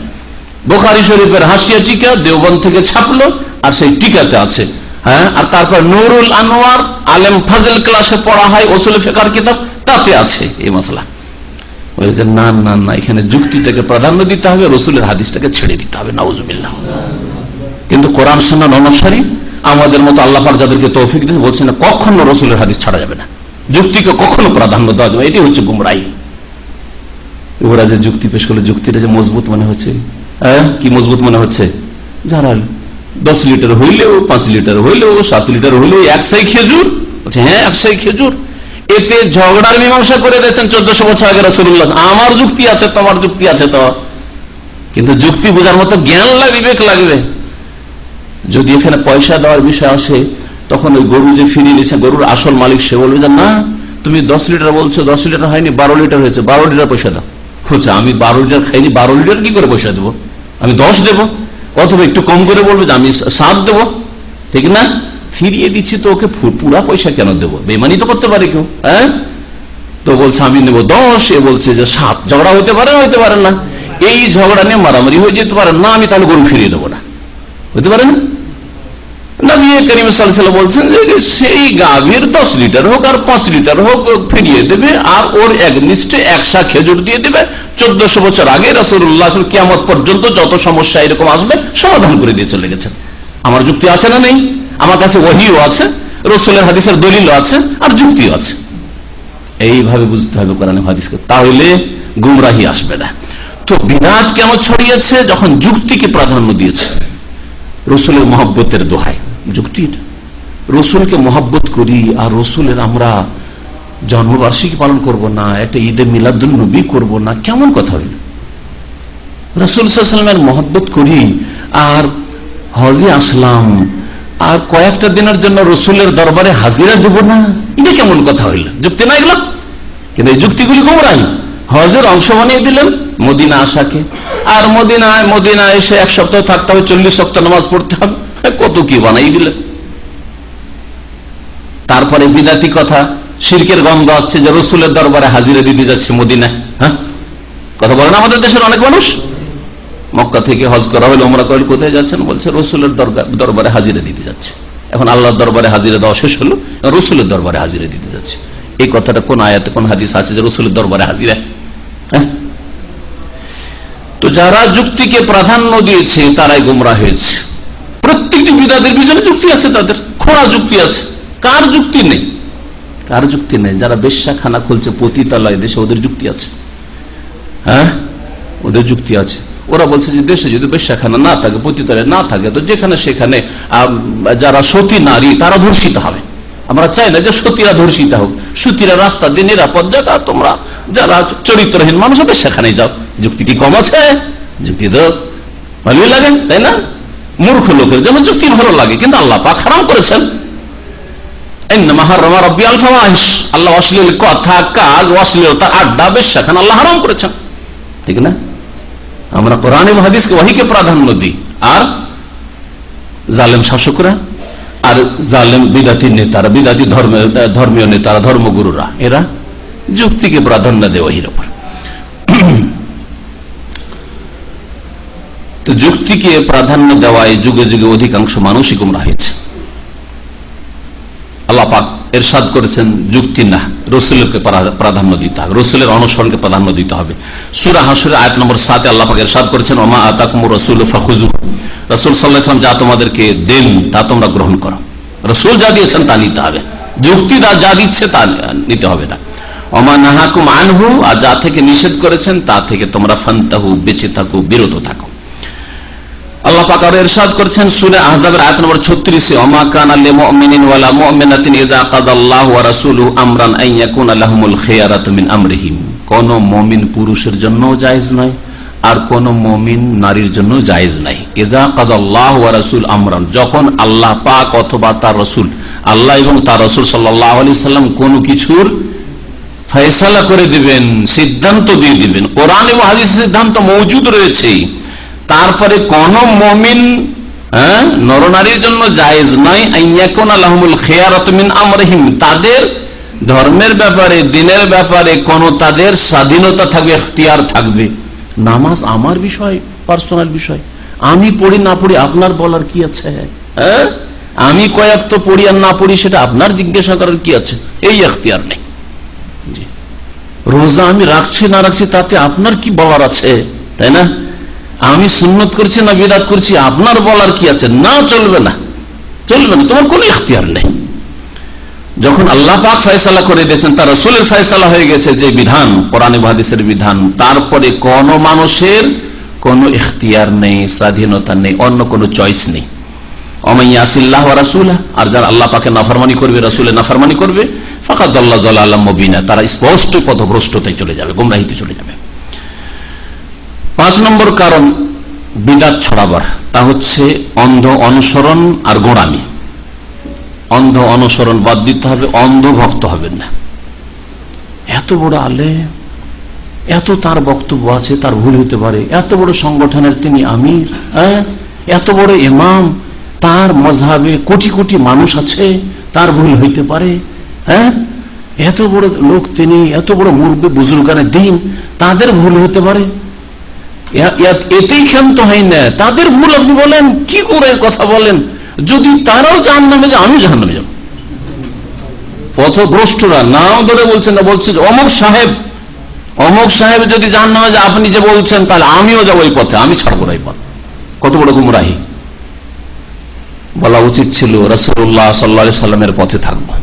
বুখারী শরীফের হাসিয়া টিকা দেওবন্দ থেকে ছাপলো, আর সেই টিকাতে আছে, হ্যাঁ, আর তারপর নুরুল আনোয়ার আলেম ফাজল ক্লাসে পড়া হয় উসুল ফিকহের কিতাব, তাতে আছে এই মাসলা। না না না, এখানে যুক্তিটাকে প্রাধান্য দিতে হবে, রাসূলের হাদিসটাকে ছেড়ে দিতে হবে, নাউজুবিল্লাহ। কিন্তু কোরআন সুন্নাহ অনুসারী আমাদের মতো আল্লাহ পাক যাদেরকে তৌফিক দিয়েছেন বলছেন না, কখনো রাসূলের হাদিস ছাড়া যাবে না, যুক্তিকে কখনো প্রাধান্য দেওয়া যাবে। এটি হচ্ছে গুমরাহি। ওরা যে যুক্তি পেশ করলে যুক্তিটা যে মজবুত মনে হচ্ছে, কি মজবুত মনে হচ্ছে? যারা 10 লিটার হইলেও, 5 লিটার হইলেও, 7 লিটার হইলেও একশাই খেজুর, বলছে হ্যাঁ একশাই খেজুর। এতে ঝগড়ার মীমাংসা করে দিয়েছেন 1400 বছর আগে রাসূলুল্লাহ। আমার যুক্তি আছে, তোমার যুক্তি আছে, তো কিন্তু যুক্তি বোঝার মতো জ্ঞান লাগবে, বিবেক লাগবে। যদি এখানে পয়সা দেওয়ার বিষয় আসে, তখন ওই গরু যে ফিরিয়ে নিয়েছে, গরুর আসল মালিক সে বলবে যে না, তুমি 10 লিটার বলছো, 10 লিটার হয়নি, 12 লিটার হয়েছে, 12 লিটার পয়সা দাও। বলছে আমি 12 লিটার খাইনি, 12 লিটার কি করে পয়সা দেবো? আমি 10 দেবো, অথবা একটু কম করে বলবে যে আমি 7 দেবো, ঠিক না? ফিরিয়ে দিচ্ছি তো ওকে পুরা পয়সা কেন দেবো? বেমানি তো করতে পারে কেউ, হ্যাঁ? তো বলছে আমি নেবো 10, এ বলছে যে 7। ঝগড়া হইতে পারে, হইতে পারে না, এই ঝগড়া নিয়ে মারামারি হয়ে যেতে পারে না, আমি তাহলে গরু ফিরিয়ে দেবো না, হইতে পারে না? নবী করিম সাল্লাল্লাহু আলাইহি ওয়াসাল্লাম বলছেন যে সেই গাভীর 10 লিটার হোক আর 5 লিটার হোক ফিরিয়ে দেবে, আর ওর একনিষ্ঠে একশা খেজুর দিয়ে দেবে। 1400 বছর আগে রাসূলুল্লাহ কিয়ামত পর্যন্ত যত সমস্যা এরকম আসবে সমাধান করে দিয়ে চলে গেছেন। আমার যুক্তি আছে না নেই? আমার কাছে ওহীও আছে, রাসূলের হাদিসের দলিলও আছে, আর যুক্তিও আছে। এইভাবে বুঝতে হবে কোরআন হাদিসকে, তাহলে গুমরাহি আসবে না। তো বিদআত কেন ছড়িয়েছে? যখন যুক্তিকে প্রাধান্য দিয়েছে। রাসূলের মহব্বতের দোহাই, যুক্তি, রসুলকে মহব্বত করি, আর রসুলের আমরা জন্মবার্ষিকী পালন করব না, একটা ঈদে মিলাদুন নবী করব না, কেমন কথা হইল? রসুল সাল্লাল্লাহু আলাইহি ওয়াসাল্লামের মহব্বত করি আর হজে আসলাম, আর কয়েকটা দিনের জন্য রসুলের দরবারে হাজিরা দেব না, এটা কেমন কথা হইল? যুক্তি না এগুলো? কিন্তু এই যুক্তিগুলি গোমরাহি। হজের অংশ বানিয়ে দিলেন মদিনা আসাকে, আর মদিনা এসে 1 সপ্তাহ থাকতে হবে, 40 ওয়াক্ত নামাজ পড়তে হবে, কত কি বানাই দিলেন। তারপরে বিদাতি কথা, শিরকের গন্ধ আসছে যে রসুলের দরবারে হাজিরা দিতে যাচ্ছে মদিনায়। হ্যাঁ, কথা বলেন আমাদের দেশের অনেক মানুষ, মক্কা থেকে হজ করা হলে, ওমরা করা, কোথায় যাচ্ছেন? বলছে রসুলের দরবারে হাজিরা দিতে যাচ্ছে। এখন আল্লাহর দরবারে হাজিরা দেওয়া শেষ হলো, রসুলের দরবারে হাজিরা দিতে যাচ্ছে। এই কথাটা কোন আয়াতে, কোন হাদিস আছে যে রসুলের দরবারে হাজিরা? হ্যাঁ, তো যারা যুক্তিকে প্রাধান্য দিয়েছে তারাই গোমরাহ হয়েছে। প্রত্যেকটি বিদআতের পিছনে যুক্তি আছে, তাদের খোঁড়া যুক্তি আছে। কার যুক্তি নেই? কার যুক্তি নেই? যারা বেশ্যাখানা খুলছে পতিতালয় দেশে, ওদের যুক্তি আছে। হ্যাঁ, ওদের যুক্তি আছে। ওরা বলছে যে দেশে যদি বেশ্যাখানা না থাকে, পতিতালয় না থাকে, তো যেখানে সেখানে যারা সতী নারী তারা ধর্ষিত হবে। আমরা চাই না যে সতীরা ধর্ষিত হোক, সতীরা রাস্তা দিয়ে নিরাপদ জায়গা, তোমরা যারা চরিত্রহীন মানুষ হবে সেখানে যাও। যুক্তি কি কম আছে? যুক্তি তো ভালোই লাগে, তাই না? মূর্খ লোকের যেন যুক্তি ভালো লাগে, কিন্তু আল্লাহ পাক হারাম করেছেন। আল্লাহ অশ্লীল কথা, কাজ, অশ্লীলতা, আড্ডা, বেশ্যাখানা আল্লাহ হারাম করেছেন, ঠিক না? আমরা কোরআন এবং হাদিসকে, ওহীকে প্রাধান্য দিই, আর জালেম শাসকরা আর জালেম বিদাতি নেতারা, বিদাতি ধর্মীয় নেতারা, ধর্মগুরুরা, এরা যুক্তিকে প্রাধান্য দেয় ওহীর উপর। তো যুক্তিকে প্রাধান্য দেওয়ায় যুগে যুগে অধিকাংশ মানুষই গোমরাহ হয়েছে। আল্লাহ পাক ইরশাদ করেছেন যুক্তি না, রসুলকে প্রাধান্য দিতে হবে, রসুলের অনুসরণকে প্রাধান্য দিতে হবে। সূরা হাশরের আয়াত নম্বর 7 আল্লাহ পাক ইরশাদ করেছেন ওমা আতাকুমুর রাসূলু ফাখুযুহু, রাসূল সাল্লাল্লাহু আলাইহি ওয়াসাল্লাম যা তোমাদেরকে দেন তা তোমরা গ্রহণ করো, রাসূল যা দিয়েছেন তা নিতে হবে, যুক্তি যা দিচ্ছে তা নিতে হবে না। ওমা নাহাকুম আনহু, আর যা থেকে নিষেধ করেছেন তা থেকে তোমরা ফান্তাহু, বেঁচে থাকো, বিরত থাকো। আল্লাহ পাক আরো ইরশাদ করেছেন সূরা আহজাবের আয়াত নম্বর 36 ওমা কানা লিল মুমিনিন ওয়ালা মুমিনাতিন ইযা কাদাল্লাহু ওয়া রাসূলুহু আমরান আন ইয়াকুনা লাহুমুল খিয়ারাতু মিন আমরিহিম, কোন মুমিন পুরুষের জন্য জায়েজ নয় আর কোন মুমিন নারীর জন্য জায়েজ নাই। ইযা কাদাল্লাহু ওয়া রাসূল আমরান, যখন আল্লাহ পাক অথবা তার রাসূল, আল্লাহ এবং তার রাসূল সাল্লাল্লাহু আলাইহি সাল্লাম কোন কিছুর ফয়সালা করে দিবেন, সিদ্ধান্ত দিয়ে দিবেন, কোরআন এবং হাদিসের সিদ্ধান্ত মওজুদ রয়েছে, তারপরে কোন মুমিন নরনারীর জন্য জায়েজ নাই আইয়াকুনা লাহুমুল খিয়ারাতু মিন আমরিহিম, তাদের ধর্মের ব্যাপারে, দিনের ব্যাপারে কোন তাদের স্বাধীনতা থাকবে, ইখতিয়ার থাকবে। নামাজ আমার বিষয়, পার্সোনাল বিষয়, আমি পড়ি না পড়ি আপনার বলার কি আছে? আমি কয়েক তো পড়ি আর না পড়ি সেটা আপনার জিজ্ঞাসা করার কি আছে? এই ইখতিয়ার নেই। রোজা আমি রাখছি না রাখছি তাতে আপনার কি বলার আছে? তাই না? আমি সুন্নত করছি না বিদআত করছি আপনার বলার কি আছে? না, চলবে না, চলবে না, তোমার কোনো ইখতিয়ার নেই। যখন আল্লাহ পাক ফয়সালা করে দিয়েছেন, তার রাসূলের ফয়সালা হয়ে গেছে যে বিধান, কোরআন এবং হাদিসের বিধান, তারপরে কোন মানুষের কোনো ইখতিয়ার নেই, স্বাধীনতা নেই, অন্য কোনো চয়েস নেই। ওমান ইয়াসিল্লাহ ওয়া রাসূলা, আর যারা আল্লাহ পাকের নাফরমানি করবে, রাসূলের নাফরমানি করবে, ফাকাদ দাল্লা দালালাম মুবিনা, তারা স্পষ্ট পথভ্রষ্টতায় চলে যাবে, গোমরাহিতে চলে যাবে। 5 নম্বর কারণ বিদআত ছড়াবার, তা হচ্ছে অন্ধ অনুসরণ আর গোঁড়ামি। অন্ধ অনুসরণ বাদ দিতে হবে, অন্ধ ভক্ত হবেন না। এত বড় আলেম, এত তার বক্তব্য আছে, তার ভুল হতে পারে, এত বড় সংগঠনের তিনি আমির, এত বড় ইমাম, তার মজহাবে কোটি কোটি মানুষ আছে, তার ভুল হইতে পারে, এত বড় লোক তিনি, এত বড় মুরব্বি বুজুর্গানে দিন, তাদের ভুল হতে পারে, এতেই ক্ষান্ত হয় না, তাদের ভুল আপনি বলেন, কি করে কথা বলেন? যদি তারাও জাহান্নামে যায়, আমি জাহান্নামে যাব। পথভ্রষ্টরা নাম ধরে বলছেন না, বলছে অমুক সাহেব যদি জাহান্নামে যায়, আপনি যে বলছেন তাহলে আমিও যাবো এই পথে, আমি ছাড়বো না এই পথ। কত বড় গুমরাহি! বলা উচিত ছিল রাসূলুল্লাহ সাল্লাল্লাহু আলাইহি সাল্লামের পথে থাকবো,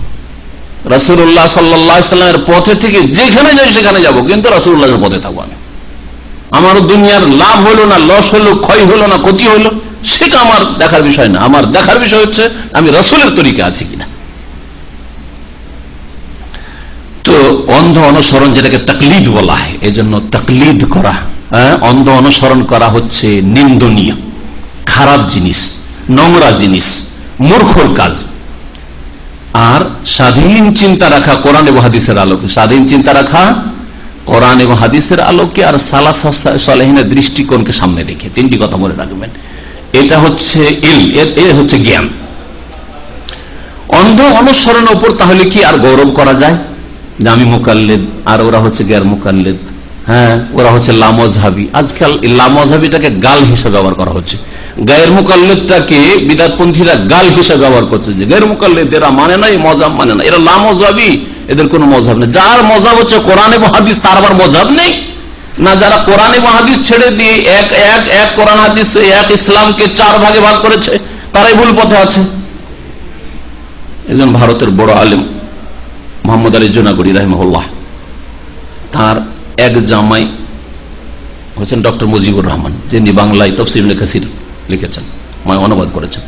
রাসূলুল্লাহ সাল্লাল্লাহু আলাইহি সাল্লামের পথে থেকে যেখানে যাই সেখানে যাব, কিন্তু রাসূলুল্লাহর পথে থাকবো আমি। আমার দুনিয়ার লাভ হলো না লস হলো, ক্ষয় হলো না ক্ষতি হলো, সেটা আমার দেখার বিষয় না। আমার দেখার বিষয় হচ্ছে আমি রাসূলের তরিকা আছি কিনা। তো অন্ধ অনুসরণ, যেটাকে তাকলিদ বলা হয়, এই জন্য তাকলিদ করা, অন্ধ অনুসরণ করা হচ্ছে নিন্দনীয়, খারাপ জিনিস, নোংরা জিনিস, মূর্খর কাজ। আর স্বাধীন চিন্তা রাখা কোরআন এবং হাদিসের আলোকে, স্বাধীন চিন্তা রাখা কোরআন এবং হাদিসের আলোকে আর সালাফ সালেহিনের দৃষ্টিকোণকে সামনে রেখে, 3টি কথা মনে রাখবেন। এটা হচ্ছে এর হচ্ছে জ্ঞান। অন্ধ অনুসরণের উপর তাহলে কি আর গৌরব করা যায় যে আমি মুকাল্লিদ আর ওরা হচ্ছে গैर মুকাল্লিদ? ওরা হচ্ছে লামজহাবি। আজকাল লামজহাবিটাকে গাল হিসেবে ব্যবহার করা হচ্ছে, গैर মুকাল্লিদটাকে বিদআতপন্থীরা গাল হিসেবে ব্যবহার করছে, যে গैर মুকাল্লিদ এরা মানে না, মযহাব মানে না, এরা লামজহাবি, এদের কোনো মযহাব নেই। যার মযহাব হচ্ছে কোরআন এবং হাদিস, তার আবার মযহাব নেই না? যারা কোরআন এবং হাদিস ছেড়ে দিয়ে এক কোরআন হাদিস, এক ইসলামকে 4 ভাগে ভাগ করেছে, তারাই ভুল পথে আছে। একজন ভারতের বড় আলেম মোহাম্মদ আলী জুনাগড়ি রাহিমাহুল্লাহ, তার এক জামাই হচ্ছেন ডক্টর মুজিবুর রহমান, যিনি বাংলায় তাফসীর ইবনে কাসির লিখেছেন, অনুবাদ করেছেন।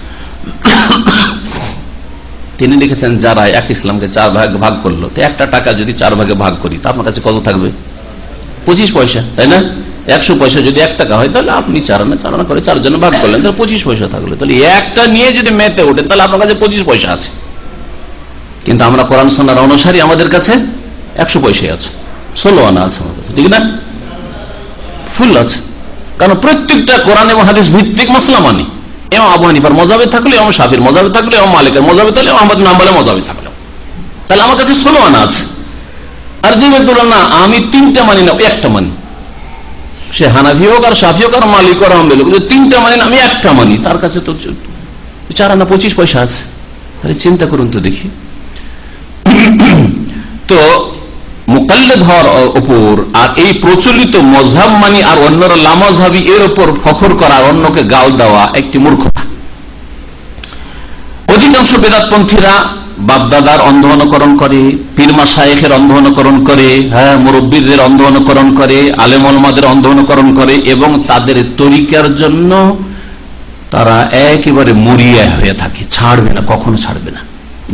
তিনি লিখেছেন যারা এক ইসলামকে 4 ভাগে ভাগ করলো, তো একটা টাকা যদি 4 ভাগে ভাগ করি, তা আপনার কাছে কত থাকবে? 25 পয়সা, তাই না? 100 পয়সা যদি 1 টাকা হয়, তাহলে আপনি 4 আনা করে 4 জনে ভাগ করলেন, তাহলে 25 পয়সা থাকলো। তাহলে একটা নিয়ে যদি মেতে ওঠেন, তাহলে আপনার কাছে 25 পয়সা আছে। কিন্তু আমরা কোরআন সুন্নাহর অনুসারী, আমাদের কাছে 100 পয়সাই আছে, 16 আনা আছে আমার কাছে, ঠিক না? ফুল আছে, কারণ প্রত্যেকটা কোরআন এবং হাদিস ভিত্তিক মাসলা মানি। ইমাম আবু হানিফার মযহাবে থাকলে, ইমাম শাফির মযহাবে থাকলে, ইমাম মালিকের মযহাবে থাকলে, ইমাম আহমদ বিন হাম্বলের মযহাবে থাকলে, তাহলে আমার কাছে 16 আনা আছে। আর যে বলতো না আমি 3টা মানি না, 1টা মানি, সে হানাফি হোক আর শাফি হোক আর মালিক আর হাম্বলি হোক, 3টা মানি না, আমি 1টা মানি, তার কাছে তো 4 আনা 25 পয়সা আছে। তাহলে চিন্তা করুন তো দেখি, তো মুকাল্লিদ হওয়ার উপর আর এই প্রচলিত মজহাব মানি আর অন্যরা লামাজহাবি এর উপর ফখর করা, অন্যকে গাল দেওয়া একটি মূর্খতা। অধিকাংশ বেদাতপন্থীরা বাপদাদার অন্ধ অনুকরণ করে, পীর মাশায়েখের অন্ধ অনুকরণ করে, মুরব্বীদের অন্ধ অনুকরণ করে, আলেম ওলামাদের অন্ধ অনুকরণ করে এবং তাদের তরিকার জন্য তারা একেবারে মরিয়া হয়ে থাকে, ছাড়বে না, কখনো ছাড়বে না।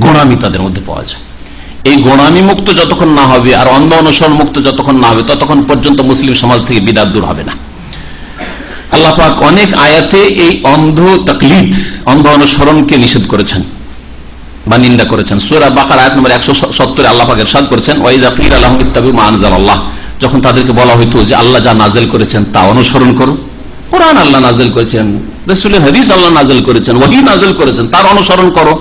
গোলামি তাদের মধ্যে পাওয়া যায়। এই গোলামি মুক্ত যতক্ষণ না হবে আর অন্ধ অনুসরণ মুক্ত যতক্ষণ না হবে ততক্ষণ পর্যন্ত মুসলিম সমাজ থেকে বিদআত দূর হবে না। আল্লাহ পাক অনেক আয়াতে এই অন্ধ তাকলিদ, অন্ধ অনুসরণকে নিষেধ করেছেন বা নিন্দা করেছেন। সূরা বাকারা আয়াত নম্বর 170 আল্লাহ পাক ইরশাদ করেছেন, ওয়াইযা কিলা লাহুম ইত্তাবিউ মা আনজালাল্লাহ, যখন তাদেরকে বলা হইতো যে আল্লাহ যা নাযিল করেছেন তা অনুসরণ করো, কোরআন আল্লাহ নাযিল করেছেন, রাসূলের হাদিস আল্লাহ নাযিল করেছেন, ওহী নাযিল করেছেন, তার অনুসরণ করো,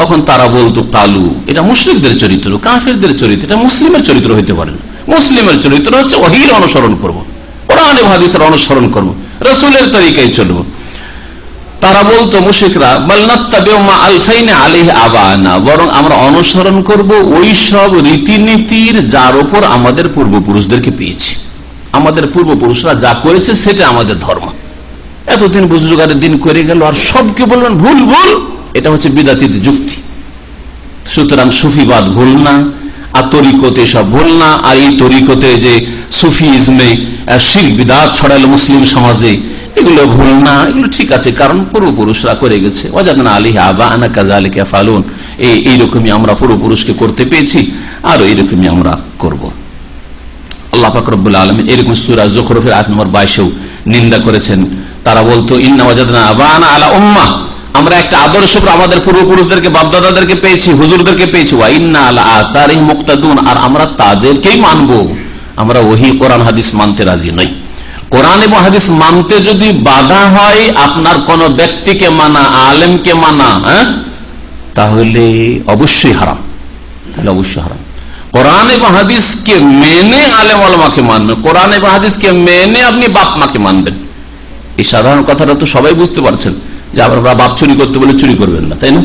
তখন তারা বলতো কালু, এটা মুশরিকদের চরিত্র, কাফেরদের চরিত্র, এটা মুসলিমের চরিত্র হইতে পারে না। মুসলিমের চরিত্র হচ্ছে ওহীর অনুসরণ করব, কোরআন এবং হাদিসের অনুসরণ করব, রাসূলের তরিকায় চলব। তারা বলতো মুশরিকরা, বাল নাত্তাবিউ মা আলফাইনা আলাইহি আবানা, বরং আমরা অনুসরণ করব ওই সব রীতিনীতির যার উপর আমাদের পূর্বপুরুষদেরকে পেয়েছি, আমাদের পূর্বপুরুষরা যা করেছে সেটা আমাদের ধর্ম। এতদিন বুজুর্গারের দিন করে গেল আর সবকে বলবেন ভুল ভুল, এটা হচ্ছে বিদাতীদের যুক্তি। সুতরাং সুফিবাদ ভুল না, আর তরিকতে সব ভুল না, আর এই তরিকতে যে সুফিজমে শিরক বিদআত ছড়ালো মুসলিম সমাজে, এগুলো ভুল না, এগুলো ঠিক আছে, কারণ পূর্বপুরুষরা করে গেছে। ওয়াজাদনা আলাইহি আবানা কাযালিকা ইয়াফআলুন, এইরকমই আমরা পূর্বপুরুষকে করতে পেয়েছি আর এইরকমই আমরা করব। আল্লাহ পাক রব্বুল আলামিন এরকম সূরা যুখরুফের আয়াত নম্বর 22 নিন্দা করেছেন। তারা বলতো ইন্না ওয়াজাদনা আবানা আলা উম্মাহ, আমরা একটা আদর্শ আমাদের পূর্বপুরুষদেরকে বাপদাদাদেরকে পেয়েছি, হুজুরদেরকে পেয়েছি, ওয়া ইন্না আলা আসারিহিম মুক্তাদুন, আর আমরা তাদেরকেই মানবো, আমরা ওহী কোরআন হাদিস মানতে রাজি নই। কোরআন এবং হাদিস মানতে যদি বাধা হয় আপনার কোন ব্যক্তিকে মানা, আলেমকে মানা, তাহলে অবশ্যই হারাম, তাহলে অবশ্যই হারাম। কোরআন এবং হাদিসকে মেনে আলেম ওলামাকে মানবেন, কোরআন এবং হাদিসকে মেনে আপনি বাপ মাকে মানবেন। এই সাধারণ কথাটা তো সবাই বুঝতে পারছেন যে আমরা বাপ চুরি করতে বলে চুরি করবেন না, তাই না?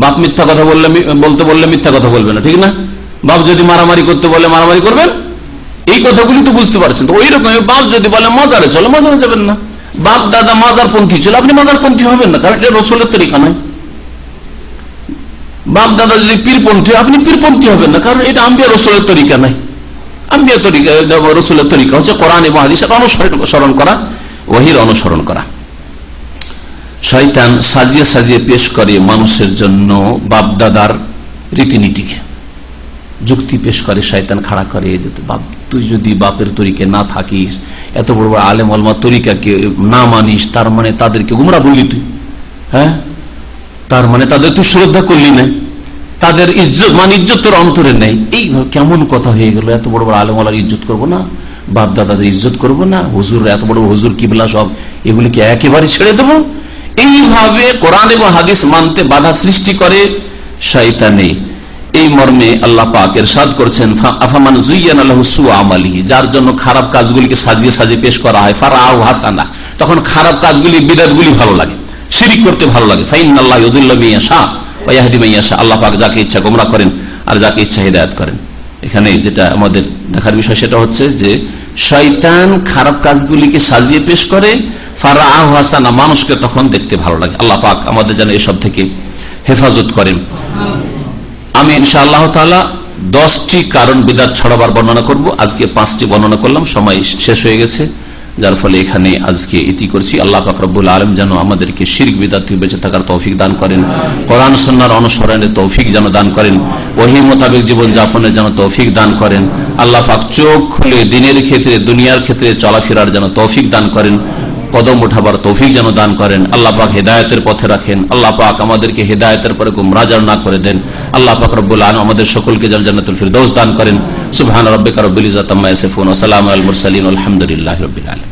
বাপ মিথ্যা কথা বলতে বললে মিথ্যা কথা বলবেন না, ঠিক না? বাপ যদি মারামারি করতে বলে মারামারি করবেন, এই কথাগুলি তো বুঝতে পারছেন। তো ওই রকম বাপ যদি বলে মাজারে চলো, মাজারে যাবেন না। বাপ দাদা মাজারপন্থী ছিল, আপনি মাজারপন্থী হবেন না, কারণ এটা রাসূলের তরিকা নয়। বাপ দাদা যদি পীরপন্থী, আপনি পীরপন্থী হবেন না, কারণ এটা আম্বিয়া রাসূলের তরিকা নাই। আম্বিয়া তরিকা, রাসূলের তরিকা হচ্ছে কোরআন এবং হাদিসের অনুসরণ করা, ওহীর অনুসরণ করা। শয়তান সাজিয়ে সাজিয়ে পেশ করে মানুষের জন্য বাপ দাদার রীতিনীতিকে, যুক্তি পেশ করে, শয়তান খাড়া করে যে বাপ, তুই যদি বাপের তরিকে না থাকিস, এত বড় বড় আলেম ওলামার তরিকাকে না মানিস, তার মানে তাদেরকে গুমরা বললি তুই, তার মানে তাদের তুই শ্রদ্ধা করলি না, তাদের ইজ্জত মান ইজ্জত তোর অন্তরে নেই। এই কেমন কথা হয়ে গেল, এত বড় বড় আলেম ওলামার ইজ্জত করবো না, বাপ দাদাদের ইজ্জত করবো না, হুজুর এত বড় হুজুর কিবলা সব এগুলিকে একেবারে ছেড়ে দেবো। এইভাবে কোরআন এবং হাদিস মানতে বাধা সৃষ্টি করে শয়তানে। এই মর্মে আল্লাহ পাক ইরশাদ করেছেন, আফামান যুয়্যানা লাহু সুউ আমালিহি, যার জন্য খারাপ কাজগুলিকে সাজিয়ে সাজিয়ে পেশ করা হয়, ফারাউ হাসানা, তখন খারাপ কাজগুলি বিদআতগুলি ভালো লাগে, শিরক করতে ভালো লাগে। ফাইনাল্লাহ ইউদিল্লু মান ইয়াশা ওয়া ইয়াহদি মান ইয়াশা, আল্লাহ পাক যাকে ইচ্ছা গোমরাহ করেন আর যাকে ইচ্ছা হিদায়াত করেন। এখানে যেটা আমাদের দেখার বিষয় সেটা হচ্ছে যে শয়তান খারাপ কাজগুলিকে সাজিয়ে পেশ করে, ফারাউ হাসানা, মানুষকে তখন দেখতে ভালো লাগে। আল্লাহ পাক আমাদের যেন এসব থেকে হেফাজত করেন। আমি ইনশাআল্লাহ তাআলা 10টি কারণ বিদআত ছড়াবার বর্ণনা করব। আজকে 5টি বর্ণনা করলাম, সময় শেষ হয়ে গেছে, যার ফলে এখানে আজকে ইতি করছি। আল্লাহ পাক রব্বুল আলামিন যেন আমাদেরকে শিরক বিদআত থেকে বেঁচে থাকার তৌফিক দান করেন, কোরআন সুন্নাহর অনুসরণের তৌফিক যেন দান করেন, ওহী মোতাবেক জীবন যাপনের যেন তৌফিক দান করেন। আল্লাহ পাক চোখ খুলে দিনের ক্ষেত্রে দুনিয়ার ক্ষেত্রে চলাফেরার যেন তৌফিক দান করেন, কদম উঠাবার তৌফিক যেন দান করেন। আল্লাহ পাক হেদায়েতের পথে রাখেন। আল্লাহ পাক আমাদেরকে হেদায়েতের পরে গুমরাহ না করে দেন। আল্লাহ পাক রব্বুল আলামিন আমাদের সকলকে যেন জান্নাতুল ফিরদাউস দান করেন। সুবহান রাব্বিকা রাব্বিল ইজ্জাতি আম্মা ইয়াসিফুন ওয়া সালামুন আলাল মুরসালিন ওয়া আলহামদুলিল্লাহি রাব্বিল আলামিন।